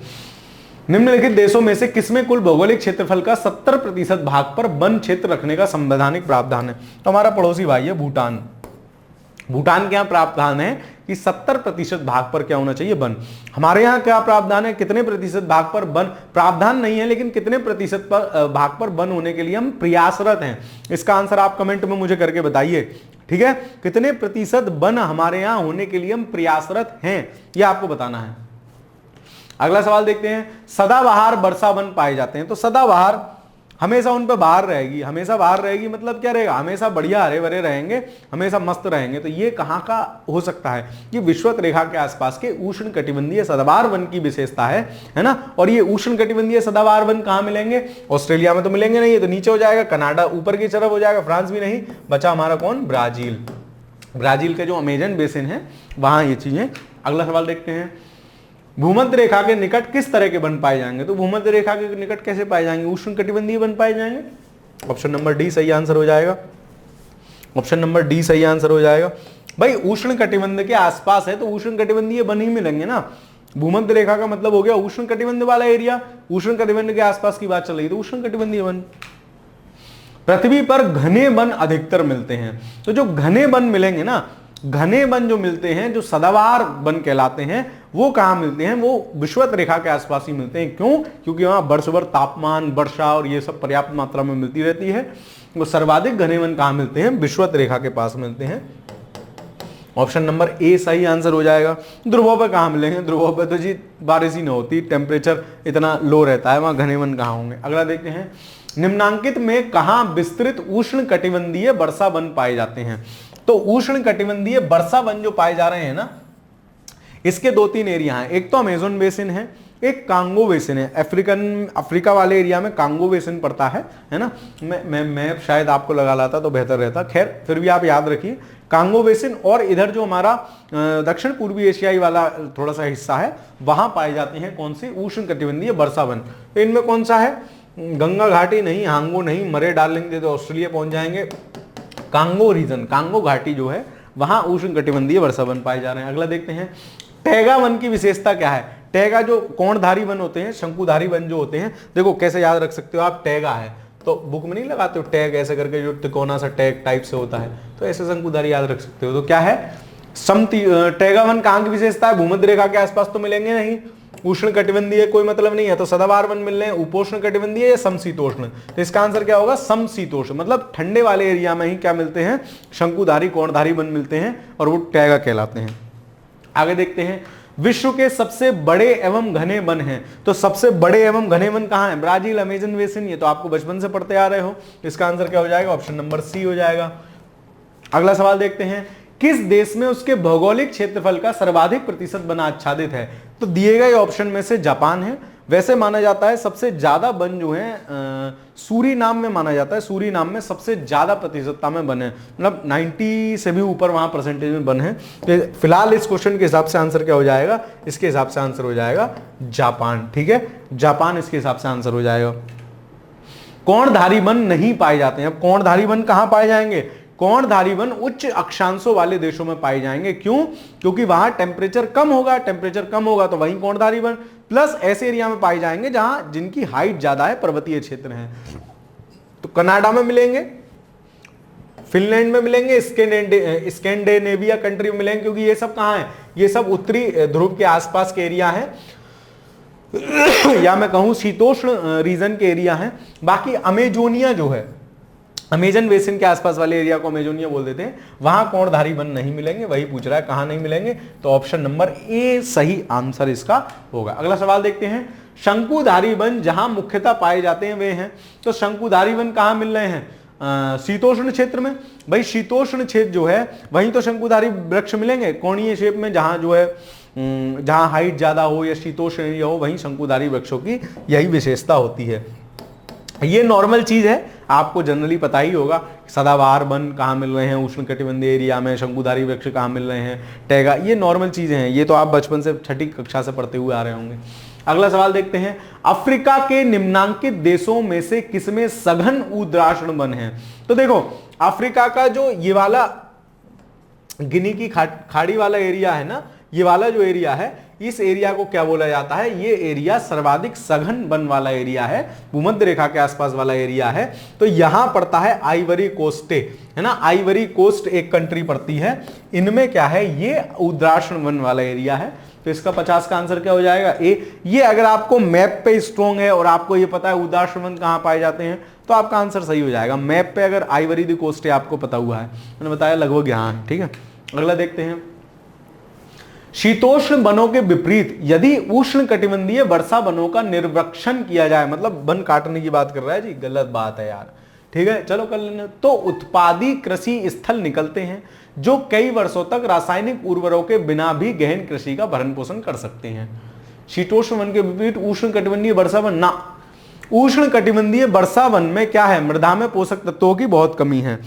निम्नलिखित देशों में से किसमें कुल भौगोलिक क्षेत्रफल का 70% भाग पर वन क्षेत्र रखने का संवैधानिक प्रावधान है? तो हमारा पड़ोसी भाई है भूटान। भूटान के यहाँ प्रावधान है कि 70% भाग पर क्या होना चाहिए? वन। हमारे यहाँ क्या प्रावधान है? कितने प्रतिशत भाग पर वन? प्रावधान नहीं है, लेकिन कितने प्रतिशत पर भाग पर वन होने के लिए हम प्रयासरत हैं। इसका आंसर आप कमेंट में मुझे करके बताइए, ठीक है। कितने प्रतिशत वन हमारे यहाँ होने के लिए हम प्रयासरत हैं, यह आपको बताना है। अगला सवाल देखते हैं। सदाबहार वर्षा वन पाए जाते हैं। तो सदाबहार हमेशा उन पर बहार रहेगी, हमेशा बहार रहेगी मतलब क्या रहेगा? हमेशा बढ़िया हरे भरे रहेंगे, हमेशा मस्त रहेंगे। तो ये कहाँ का हो सकता है? ये विषुवत रेखा के आसपास के उष्ण कटिबंधीय सदाबहार वन की विशेषता है ना। और ये उष्ण कटिबंधीय सदाबहार वन कहाँ मिलेंगे? ऑस्ट्रेलिया में तो मिलेंगे नहीं, ये तो नीचे हो जाएगा, कनाडा ऊपर की तरफ हो जाएगा, फ्रांस भी नहीं, बचा हमारा कौन? ब्राजील। ब्राजील के जो अमेजन बेसिन है वहां ये चीजें। अगला सवाल देखते हैं। भूमध्य रेखा के निकट किस तरह के वन पाए जाएंगे? तो भूमध्य रेखा के निकट कैसे पाए जाएंगे? उष्ण कटिबंधीय वन पाए जाएंगे। ऑप्शन नंबर डी सही आंसर हो जाएगा। ऑप्शन नंबर डी सही आंसर हो जाएगा। भाई उष्ण कटिबंध के आसपास है तो उष्ण कटिबंधीय वन ही मिलेंगे ना। भूमध्य रेखा का मतलब हो गया उष्ण कटिबंध वाला एरिया, उष्ण कटिबंध के आसपास की बात चल रही है तो उष्ण कटिबंधीय वन। पृथ्वी पर घने वन अधिकतर मिलते हैं। तो जो घने वन मिलेंगे ना, घने वन जो मिलते हैं, जो सदाबहार वन कहलाते हैं, वो कहां मिलते हैं? वो विषुवत रेखा के आसपास ही मिलते हैं। क्यों? क्योंकि वहां वर्ष भर तापमान, वर्षा और ये सब पर्याप्त मात्रा में मिलती रहती है। वो सर्वाधिक घने वन कहां मिलते हैं? विषुवत रेखा के पास मिलते हैं। ऑप्शन नंबर ए सही आंसर हो जाएगा। ध्रुवों पे कहां मिलेंगे? ध्रुवों पे तो जी बारिश ही नहीं होती, टेम्परेचर इतना लो रहता है, वहां घने वन कहां होंगे? अगला देखते हैं। निम्नांकित में कहां विस्तृत उष्ण कटिबंधीय वर्षा वन पाए जाते हैं? तो उष्ण कटिबंधीय वर्षा वन जो पाए जा रहे हैं ना, इसके 2-3 एरिया हैं। एक तो अमेज़न बेसिन है, एक कांगो बेसिन है। अफ्रीका वाले एरिया में कांगो बेसिन पड़ता है ना। मैं शायद आपको लगा लाता तो बेहतर रहता, खैर फिर भी आप याद रखिए कांगो बेसिन। और इधर जो हमारा दक्षिण पूर्वी एशियाई वाला थोड़ा सा हिस्सा है, वहां पाए जाते हैं कौन से? उष्ण कटिबंधीय वर्षा वन। तो इनमें कौन सा है? गंगा घाटी नहीं, हांगो नहीं, मरे डाल लेंगे तो ऑस्ट्रेलिया पहुंच जाएंगे। कांगो रीजन, कांगो घाटी जो है वहां उष्ण कटिबंधीय वर्षा वन पाए जा रहे हैं। अगला देखते हैं। टैगा वन की विशेषता क्या है? टैगा जो कोणधारी वन होते हैं, शंकुधारी वन जो होते हैं, देखो कैसे याद रख सकते हो आप। टैगा है तो बुक में नहीं लगाते हो टैग ऐसे करके, जो तिकोना सा टैग टाइप से होता है, तो ऐसे शंकुधारी याद रख सकते हो। तो क्या है? टैगा वन कहां की विशेषता है? भूमध्य रेखा के आसपास तो मिलेंगे नहीं, उष्ण कटिबंधीय कोई मतलब नहीं है, तो सदाबहार वन मिल रहे हैं, उपोष्ण कटिबंधीय या समशीतोष्ण। तो इसका आंसर क्या होगा? समशीतोष्ण। मतलब ठंडे वाले एरिया में ही क्या मिलते हैं? शंकुधारी कोणधारी वन मिलते हैं और वो टैगा कहलाते हैं। आगे देखते हैं। विश्व के सबसे बड़े एवं घने वन हैं। तो सबसे बड़े एवं घने वन कहां है? Brazil, Amazon basin. ये तो आपको बचपन से पढ़ते आ रहे हो। इसका आंसर क्या हो जाएगा? ऑप्शन नंबर सी हो जाएगा। अगला सवाल देखते हैं। किस देश में उसके भौगोलिक क्षेत्रफल का सर्वाधिक प्रतिशत वन आच्छादित है? तो दिए गए ऑप्शन में से जापान है। वैसे माना जाता है सबसे ज्यादा वन जो है सूरीनाम में माना जाता है। सूरीनाम में सबसे ज्यादा प्रतिशतता में वन है, मतलब 90 से भी ऊपर वहां परसेंटेज में वन है। तो फिलहाल इस क्वेश्चन के हिसाब से आंसर क्या हो जाएगा? इसके हिसाब से आंसर हो जाएगा जापान, ठीक है। जापान इसके हिसाब से आंसर हो जाएगा। कोणधारी वन नहीं पाए जाते हैं। अब कोणधारी वन कहां पाए जाएंगे? कोणधारी वन उच्च अक्षांशों वाले देशों में पाए जाएंगे। क्यों? क्योंकि वहां टेम्परेचर कम होगा, टेम्परेचर कम होगा तो वहीं कोणधारी वन। प्लस ऐसे एरिया में पाए जाएंगे जहां जिनकी हाइट ज्यादा है, पर्वतीय क्षेत्र हैं। तो कनाडा में मिलेंगे, फिनलैंड में मिलेंगे, स्कैंडिनेविया कंट्री में मिलेंगे, क्योंकि ये सब कहां है? ये सब उत्तरी ध्रुव के आसपास के एरिया है या मैं कहूं शीतोष्ण रीजन के एरिया है। बाकी अमेजोनिया जो है, अमेजन बेसिन के आसपास वाले एरिया को अमेजोनिया बोल देते हैं, वहां कोणधारी वन नहीं मिलेंगे। वही पूछ रहा है कहां नहीं मिलेंगे, तो ऑप्शन नंबर ए सही आंसर इसका होगा। अगला सवाल देखते हैं। शंकुधारी वन जहां मुख्यतः पाए जाते हैं वे हैं। तो शंकुधारी वन कहां मिल रहे हैं? शीतोष्ण क्षेत्र में। भाई शीतोष्ण क्षेत्र जो है वहीं तो शंकुधारी वृक्ष मिलेंगे, कोणीय शेप में, जहां जो है जहां हाइट ज्यादा हो या शीतोष्ण एरिया हो, वहीं शंकुधारी वृक्षों की यही विशेषता होती है। ये नॉर्मल चीज है, आपको जनरली पता ही होगा। सदाबहार वन कहाँ मिल रहे हैं? उष्ण कटिबंधीय एरिया में। शंकुधारी वृक्ष कहाँ मिल रहे हैं? टैगा। ये नॉर्मल चीजें हैं, ये तो आप बचपन से 6ठी कक्षा से पढ़ते हुए आ रहे होंगे। अगला सवाल देखते हैं, अफ्रीका के निम्नांकित देशों में से किसमें सघन उद्राषण वन है? तो देखो अफ्रीका का जो ये वाला गिनी की खाड़ी वाला एरिया है ना, ये वाला जो एरिया है, इस एरिया को क्या बोला जाता है? ये एरिया सर्वाधिक सघन वन वाला एरिया है, भूमध्य रेखा के आसपास वाला एरिया है। तो यहां पड़ता है आइवरी कोस्टे, है ना, आइवरी कोस्ट एक कंट्री पड़ती है, इनमें क्या है? ये उद्राषण वन वाला एरिया है। तो इसका 50 का आंसर क्या हो जाएगा? ए। ये अगर आपको मैप पे स्ट्रॉन्ग है और आपको ये पता है उद्राषण वन कहां पाए जाते हैं, तो आपका आंसर सही हो जाएगा। मैप पे अगर आइवरी दी कोस्ट है आपको पता हुआ है, मैंने बताया लगभग यहां है, ठीक है। अगला देखते हैं, शीतोष्ण वनों के विपरीत यदि उष्ण कटिबंधीय वर्षा वनों का निर्वक्षण किया जाए, मतलब वन काटने की बात कर रहा है जी, गलत बात है यार, ठीक है, चलो कर लेना। तो उत्पादी कृषि स्थल निकलते हैं जो कई वर्षों तक रासायनिक उर्वरकों के बिना भी गहन कृषि का भरण पोषण कर सकते हैं। शीतोष्ण वन के विपरीत उष्ण कटिबंधीय वर्षा वन ना, उष्ण कटिबंधीय वर्षा वन में क्या है? मृदा में पोषक तत्वों की बहुत कमी है।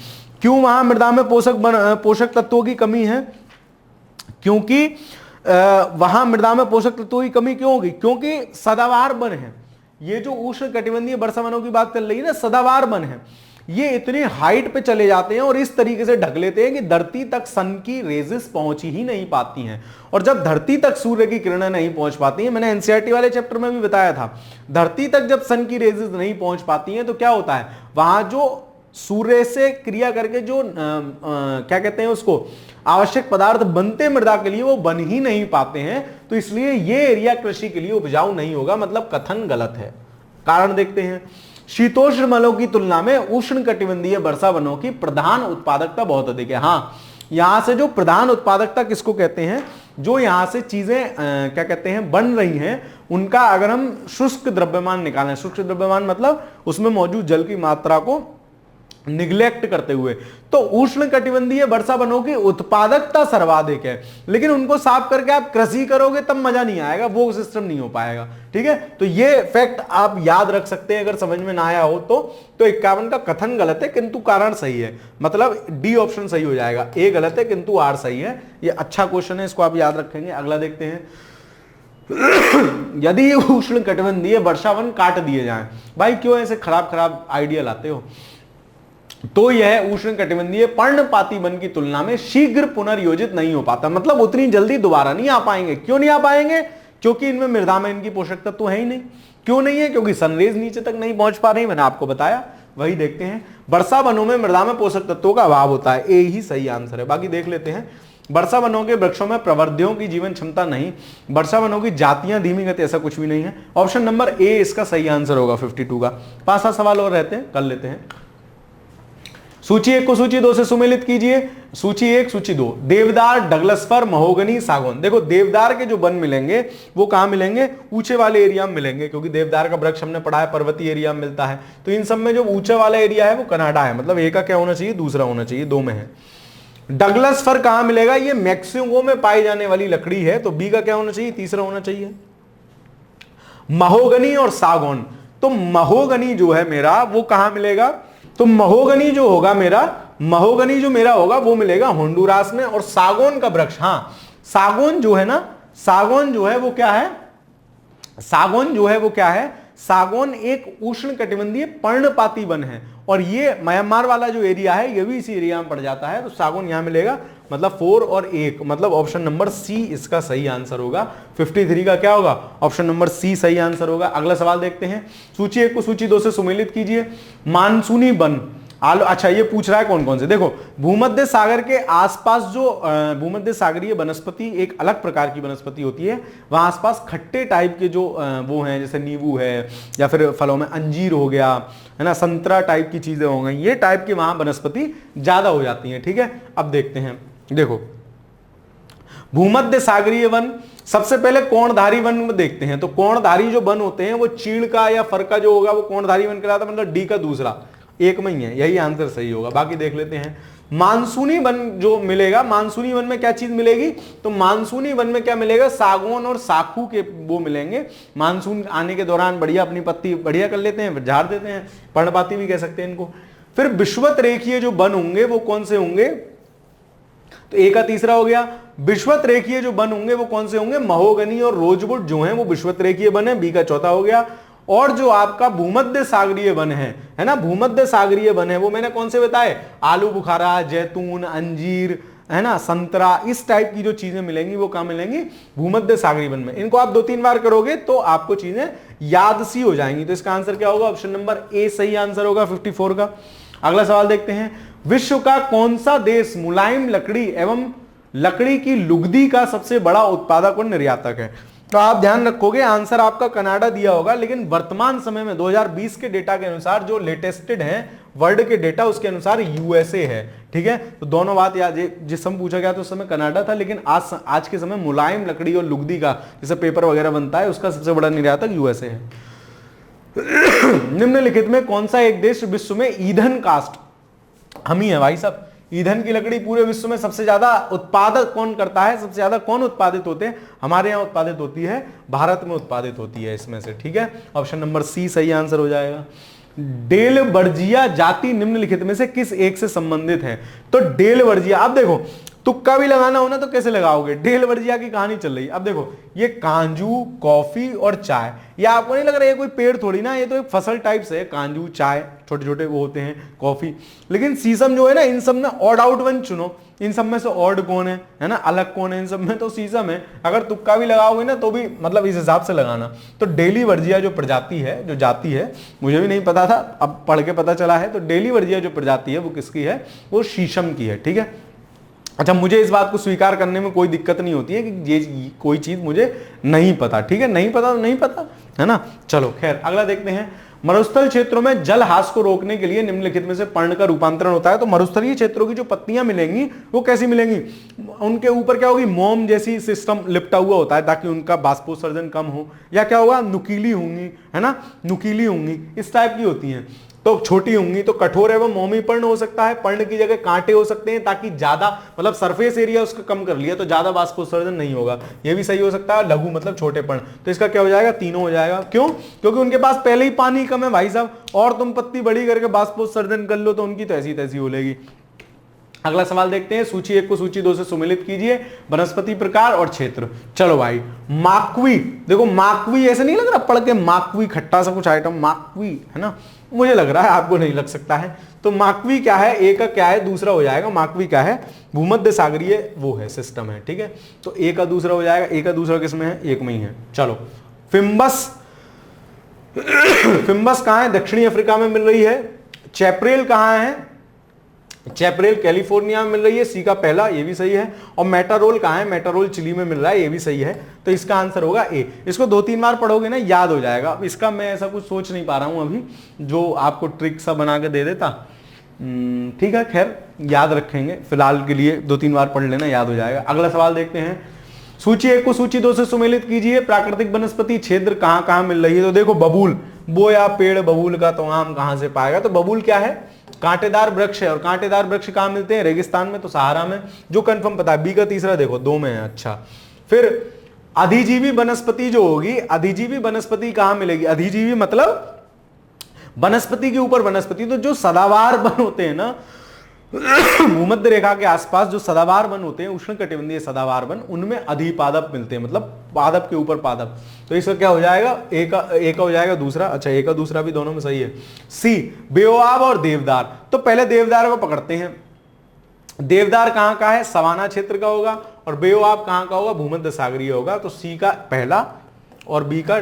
क्यों वहां मृदा में पोषक तत्वों की कमी है? क्योंकि वहां मृदा में पोषक तत्वों की कमी क्यों होगी? क्योंकि सदाबहार वन है। ये जो उष्ण कटिबंधीय वर्षा वनों की बात चल रही है ना, सदाबहार वन है, ये इतने हाइट पे चले जाते हैं और इस तरीके से ढक लेते हैं कि धरती तक सन की रेजेस पहुंच ही नहीं पाती हैं। और जब धरती तक सूर्य की किरणें नहीं पहुंच पाती हैं, मैंने एनसीईआरटी वाले चैप्टर में भी बताया था, धरती तक जब सन की रेजेस नहीं पहुंच पाती हैं तो क्या होता है? वहां जो सूर्य से क्रिया करके जो क्या कहते हैं उसको, आवश्यक पदार्थ बनते मृदा के लिए, वो बन ही नहीं पाते हैं। तो इसलिए ये एरिया कृषि के लिए उपजाऊ नहीं होगा, मतलब कथन गलत है। कारण देखते हैं, शीतोष्ण वनों की तुलना में उष्ण कटिबंधीय वर्षा वनों की प्रधान उत्पादकता बहुत अधिक है। हाँ, यहां से जो प्रधान उत्पादकता किसको कहते हैं? जो यहां से चीजें क्या कहते हैं बन रही हैं, उनका अगर हम शुष्क द्रव्यमान निकालें, शुष्क द्रव्यमान मतलब उसमें मौजूद जल की मात्रा को निग्लेक्ट करते हुए, तो उष्ण कटिबंधीय वर्षा वनों की उत्पादकता सर्वाधिक है। लेकिन उनको साफ करके आप कृषि करोगे तब मजा नहीं आएगा, वो सिस्टम नहीं हो पाएगा, ठीक है। तो ये फैक्ट आप याद रख सकते हैं अगर समझ में ना आया हो तो 51 का कथन गलत है किंतु कारण सही है, मतलब डी ऑप्शन सही हो जाएगा। ए गलत है किंतु आर सही है। ये अच्छा क्वेश्चन है, इसको आप याद रखेंगे। अगला देखते हैं, यदि उष्ण कटिबंधीय वर्षा वन काट दिए जाएं, भाई क्यों ऐसे खराब खराब आइडिया लाते हो? तो यह उष्ण कटिबंधीय पर्णपाती वन की तुलना में शीघ्र पुनर्योजित नहीं हो पाता, मतलब उतनी जल्दी दोबारा नहीं आ पाएंगे। क्यों नहीं आ पाएंगे? क्योंकि इनमें मृदा में इनकी पोषक तत्व है ही नहीं। क्यों नहीं है? क्योंकि सनरेज नीचे तक नहीं पहुंच पा रही, मैंने आपको बताया। वही देखते हैं, वर्षा वनों में मृदा में पोषक तत्वों का अभाव होता है, ए ही सही आंसर है। बाकी देख लेते हैं, वर्षा वनों के वृक्षों में प्रवर्धियों की जीवन क्षमता नहीं, वर्षा वनों की जातियां धीमी गति, ऐसा कुछ भी नहीं है। ऑप्शन नंबर ए इसका सही आंसर होगा 52 का। 5-7 सवाल और रहते हैं, कर लेते हैं। सूची 1 को सूची 2 से सुमेलित कीजिए। सूची 1 सूची 2, देवदार, डगलस फर, महोगनी, सागौन। देखो देवदार के जो वन मिलेंगे वो कहां मिलेंगे? ऊंचे वाले एरिया में मिलेंगे, क्योंकि देवदार का वृक्ष हमने पढ़ा है पर्वतीय एरिया में मिलता है। तो इन सब में जो ऊंचा वाला एरिया है वो कनाडा है, मतलब ए का क्या होना चाहिए? दूसरा होना चाहिए, 2 में है। डगलस फर कहां मिलेगा? ये मैक्सिको में पाई जाने वाली लकड़ी है, तो बी का क्या होना चाहिए? तीसरा होना चाहिए। महोगनी और सागौन, तो महोगनी जो है मेरा वो कहां मिलेगा? तो महोगनी जो होगा मेरा, महोगनी जो मेरा होगा वो मिलेगा होंडुरास में। और सागौन का वृक्ष, हाँ सागौन जो है ना, सागौन जो है वो क्या है? सागौन जो है वो क्या है? सागौन एक उष्ण कटिबंधीय पर्णपाती वन है, और ये म्यांमार वाला जो एरिया है ये भी इसी एरिया में पड़ जाता है। तो सागौन यहां मिलेगा, मतलब 4 और 1, मतलब ऑप्शन नंबर सी इसका सही आंसर होगा। 53 का क्या होगा? ऑप्शन नंबर सी सही आंसर होगा। अगला सवाल देखते हैं, सूची 1 को सूची 2 से सुमेलित कीजिए। मानसूनी वन, अच्छा ये पूछ रहा है कौन कौन से। देखो भूमध्य सागर के आसपास जो भूमध्य सागरीय वनस्पति एक अलग प्रकार की वनस्पति होती है, वहां आसपास खट्टे टाइप के जो वो हैं, जैसे नींबू है या फिर फलों में अंजीर हो गया, है ना, संतरा टाइप की चीजें हो गई, ये टाइप की वहां वनस्पति ज्यादा हो जाती है, ठीक है। अब देखते हैं, देखो भूमध्य सागरीय वन, सबसे पहले कोणधारी वन में देखते हैं। तो कोणधारी जो वन होते हैं वो चीड़ का या फर का जो होगा वो कोणधारी वन कहलाता है, मतलब डी का दूसरा, 1 में ही है, यही आंसर सही होगा। बाकी देख लेते हैं, मानसूनी वन जो मिलेगा, मानसूनी वन में क्या चीज मिलेगी? तो मानसूनी वन में क्या मिलेगा? सागौन और साखू के वो मिलेंगे। मानसून आने के दौरान बढ़िया अपनी पत्ती बढ़िया कर लेते हैं, फिर झाड़ देते हैं, पर्णपाती भी कह सकते हैं इनको। फिर विषुवत रेखीय जो वन होंगे वो कौन से होंगे? तो ए का तीसरा हो गया, विषुवत रेखीय जो वन होंगे वो कौन से होंगे, महोगनी और रोजवुड जो हैं वो विषुवत रेखीय वन है, बी का चौथा हो गया। और जो आपका भूमध्य सागरीय वन है ना, भूमध्य सागरीय वन है वो मैंने कौन से बताए, आलू बुखारा, जैतून, अंजीर, है ना, संतरा, इस टाइप की जो चीजें मिलेंगी वो कहां मिलेंगी, भूमध्य सागरीय वन में। इनको आप 2-3 बार करोगे तो आपको चीजें याद सी हो जाएंगी। तो इसका आंसर क्या होगा, ऑप्शन नंबर ए सही आंसर होगा 54 का। अगला सवाल देखते हैं, विश्व का कौन सा देश मुलायम लकड़ी एवं लकड़ी की लुगदी का सबसे बड़ा उत्पादक और निर्यातक है। तो आप ध्यान रखोगे आंसर आपका कनाडा दिया होगा, लेकिन वर्तमान समय में 2020 के डेटा के अनुसार जो लेटेस्टेड है वर्ल्ड के डेटा उसके अनुसार यूएसए है। ठीक है, तो दोनों बात याद, जिस समय पूछा गया तो उस समय कनाडा था, लेकिन आज के समय मुलायम लकड़ी और लुगदी का जैसे पेपर वगैरह बनता है उसका सबसे बड़ा निर्यातक यूएसए है। निम्नलिखित में कौन सा एक देश विश्व में ईंधन कास्ट, हम ही है भाई साहब, ईंधन की लकड़ी पूरे विश्व में सबसे ज्यादा उत्पादक कौन करता है, सबसे ज्यादा कौन उत्पादित होते हैं, हमारे यहाँ उत्पादित होती है, भारत में उत्पादित होती है इसमें से। ठीक है, ऑप्शन नंबर सी सही आंसर हो जाएगा। डेलवर्जिया जाति निम्नलिखित में से किस एक से संबंधित है। तो डेलवर्जिया, अब देखो तुक्का भी लगाना हो ना तो कैसे लगाओगे, डेलवर्जिया की कहानी चल रही है। अब देखो ये कांजू, कॉफी और चाय, ये आपको नहीं लग रहा है ये कोई पेड़ थोड़ी ना, ये तो एक फसल टाइप से है, कांजू, चाय छोटे छोटे वो होते हैं, कॉफी। लेकिन शीशम जो है ना, इन सब में ऑड आउट वन चुनो, इन सब में से ऑड कौन है ना, अलग कौन है इन सब में, तो शीशम है। अगर तुक्का भी लगाओगे ना तो भी मतलब इस हिसाब से लगाना। तो डेलीवर्जिया जो प्रजाति है, जो जाति है, मुझे भी नहीं पता था, अब पढ़ के पता चला है। तो डेलीवर्जिया जो प्रजाति है वो किसकी है, वो शीशम की है। ठीक है, अच्छा मुझे इस बात को स्वीकार करने में कोई दिक्कत नहीं होती है कि ये कोई चीज मुझे नहीं पता। ठीक है, नहीं पता तो नहीं पता, है ना। चलो खैर अगला देखते हैं, मरुस्थल क्षेत्रों में जल ह्रास को रोकने के लिए निम्नलिखित में से पर्ण का रूपांतरण होता है। तो मरुस्थलीय क्षेत्रों की जो पत्तियां मिलेंगी वो कैसी मिलेंगी, उनके ऊपर क्या होगी, मोम जैसी सिस्टम लिपटा हुआ होता है ताकि उनका बाष्पोत्सर्जन कम हो, या क्या होगा, नुकीली होंगी, है ना, नुकीली होंगी, इस टाइप की होती हैं। तो छोटी होंगी तो कठोर एवं मोमी पर्ण हो सकता है, पर्ण की जगह कांटे हो सकते हैं ताकि ज्यादा मतलब सरफेस एरिया उसका कम कर लिया तो ज्यादा बाष्पोत्सर्जन नहीं होगा, ये भी सही हो सकता है। लघु मतलब छोटे पर्ण, तो इसका क्या हो जाएगा, तीनों हो जाएगा। क्यों, क्योंकि उनके पास पहले ही पानी कम है भाई साहब, और तुम पत्ती बड़ी करके बाष्पोत्सर्जन कर लो तो उनकी तो ऐसी तैसी होलेगी। अगला सवाल देखते हैं, सूची 1 को सूची 2 से सुमेलित कीजिए, वनस्पति प्रकार और क्षेत्र। चलो भाई, माकवी, देखो माकवी ऐसे नहीं लग रहा पढ़ के, माकवी खट्टा सा कुछ आइटम, माकवी है ना, मुझे लग रहा है आपको नहीं लग सकता है। तो माकवी क्या है, ए का क्या है, दूसरा हो जाएगा। माकवी क्या है, भूमध्य सागरीय वो है, सिस्टम है। ठीक है, तो ए का दूसरा हो जाएगा, ए का दूसरा किसमें है, एक में ही है। चलो फिम्बस, फिम्बस कहां है, दक्षिणी अफ्रीका में मिल रही है। चैपरेल कहां है, चैपरेल कैलिफोर्निया में मिल रही है, सी का पहला, ये भी सही है। और मेटारोल कहां है, मेटारोल चिली में मिल रहा है, ये भी सही है। तो इसका आंसर होगा ए। इसको 2-3 बार पढ़ोगे ना याद हो जाएगा। इसका मैं ऐसा कुछ सोच नहीं पा रहा हूं अभी जो आपको ट्रिक सा बना के दे देता। ठीक है, खैर याद रखेंगे, फिलहाल के लिए 2-3 बार पढ़ लेना, याद हो जाएगा। अगला सवाल देखते हैं, सूची 1 को सूची 2 से सुमेलित कीजिए, प्राकृतिक वनस्पति क्षेत्र कहां कहां मिल रही है। तो देखो बबूल, बोया पेड़ बबूल का तो आम कहां से पाएगा, तो बबूल क्या है, कांटेदार वृक्ष है। और कांटेदार वृक्ष कहां मिलते हैं, रेगिस्तान में, तो सहारा में, जो कंफर्म पता है। बी का तीसरा देखो 2 में है। अच्छा, फिर अधिजीवी वनस्पति जो होगी, अधिजीवी वनस्पति कहां मिलेगी, अधिजीवी मतलब वनस्पति के ऊपर वनस्पति, तो जो सदाबहार वन होते हैं ना भूमध्य रेखा के आसपास जो सदाबहार वन होते हैं, उष्णकटिबंधीय सदाबहार वन, उनमें अधिपादप मिलते हैं, मतलब पादप के ऊपर पादप। तो इसका क्या हो जाएगा, ए का हो जाएगा दूसरा। अच्छा, ए का दूसरा भी दोनों में सही है। सी बेओआब और देवदार। तो पहले देवदार को पकड़ते हैं। देवदार कहां का है, सवाना क्षेत्र का होगा, और बेओआब कहां का होगा, भूमध्य सागरीय होगा। तो सी का पहला और बी का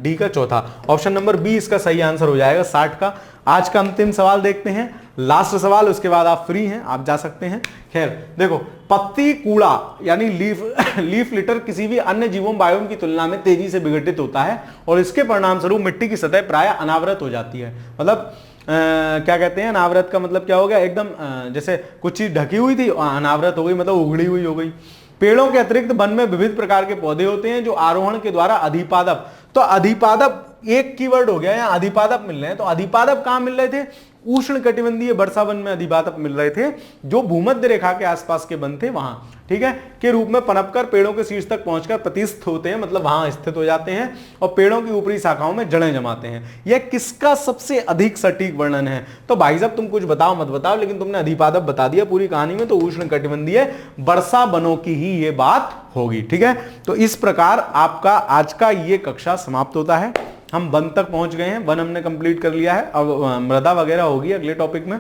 डी का चौथा, ऑप्शन नंबर बी इसका सही आंसर हो जाएगा 60 का। आज का अंतिम सवाल देखते हैं, लास्ट सवाल, उसके बाद आप फ्री हैं, आप जा सकते हैं। खैर देखो, पत्ती कूड़ा यानी लीफ लिटर किसी भी अन्य जीवों बायोम की तुलना में तेजी से विघटित होता है और इसके परिणाम स्वरूप मिट्टी की सतह प्राय अनावृत हो जाती है। मतलब क्या कहते हैं, अनावृत का मतलब क्या हो गया, एकदम जैसे कुछ चीज ढकी हुई थी अनावृत हो गई, मतलब उगड़ी हुई हो गई। पेड़ों के अतिरिक्त वन में विविध प्रकार के पौधे होते हैं जो आरोहण के द्वारा अधिपादप, तो अधिपादप एक कीवर्ड हो गया, यहाँ अधिपादप मिल रहे हैं। तो अधिपादप कहां मिल रहे थे, उष्ण कटिबंधीय वर्षा वन में अधिपादप मिल रहे थे, जो भूमध्य रेखा के आसपास के वन थे वहां। ठीक है, के रूप में पनपकर पेड़ों के शीर्ष तक पहुंचकर प्रतिष्ठित होते हैं, मतलब वहां स्थित हो जाते हैं और पेड़ों की ऊपरी शाखाओं में जड़ें जमाते हैं। यह किसका सबसे अधिक सटीक वर्णन है? तो भाई साहब तुम कुछ बताओ मत बताओ, लेकिन तुमने अधिपादप बता दिया पूरी कहानी में, तो उष्णकटिबंधीय वर्षा वनों की ही ये बात होगी। ठीक है, तो इस प्रकार आपका आज का ये कक्षा समाप्त होता है। हम वन तक पहुंच गए हैं, वन हमने कंप्लीट कर लिया है। अब मृदा वगैरह होगी अगले टॉपिक में,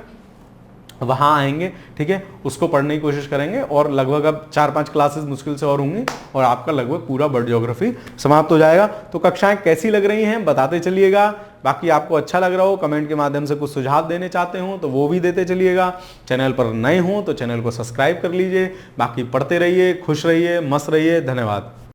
वहां आएंगे। ठीक है, उसको पढ़ने की कोशिश करेंगे और लगभग अब 4-5 क्लासेस मुश्किल से और होंगी और आपका लगभग पूरा बर्ड ज्योग्राफी समाप्त हो जाएगा। तो कक्षाएं कैसी लग रही हैं बताते चलिएगा। बाकी आपको अच्छा लग रहा हो, कमेंट के माध्यम से कुछ सुझाव देने चाहते हो तो वो भी देते चलिएगा। चैनल पर नए हो तो चैनल को सब्सक्राइब कर लीजिए। बाकी पढ़ते रहिए, खुश रहिए, मस्त रहिए। धन्यवाद।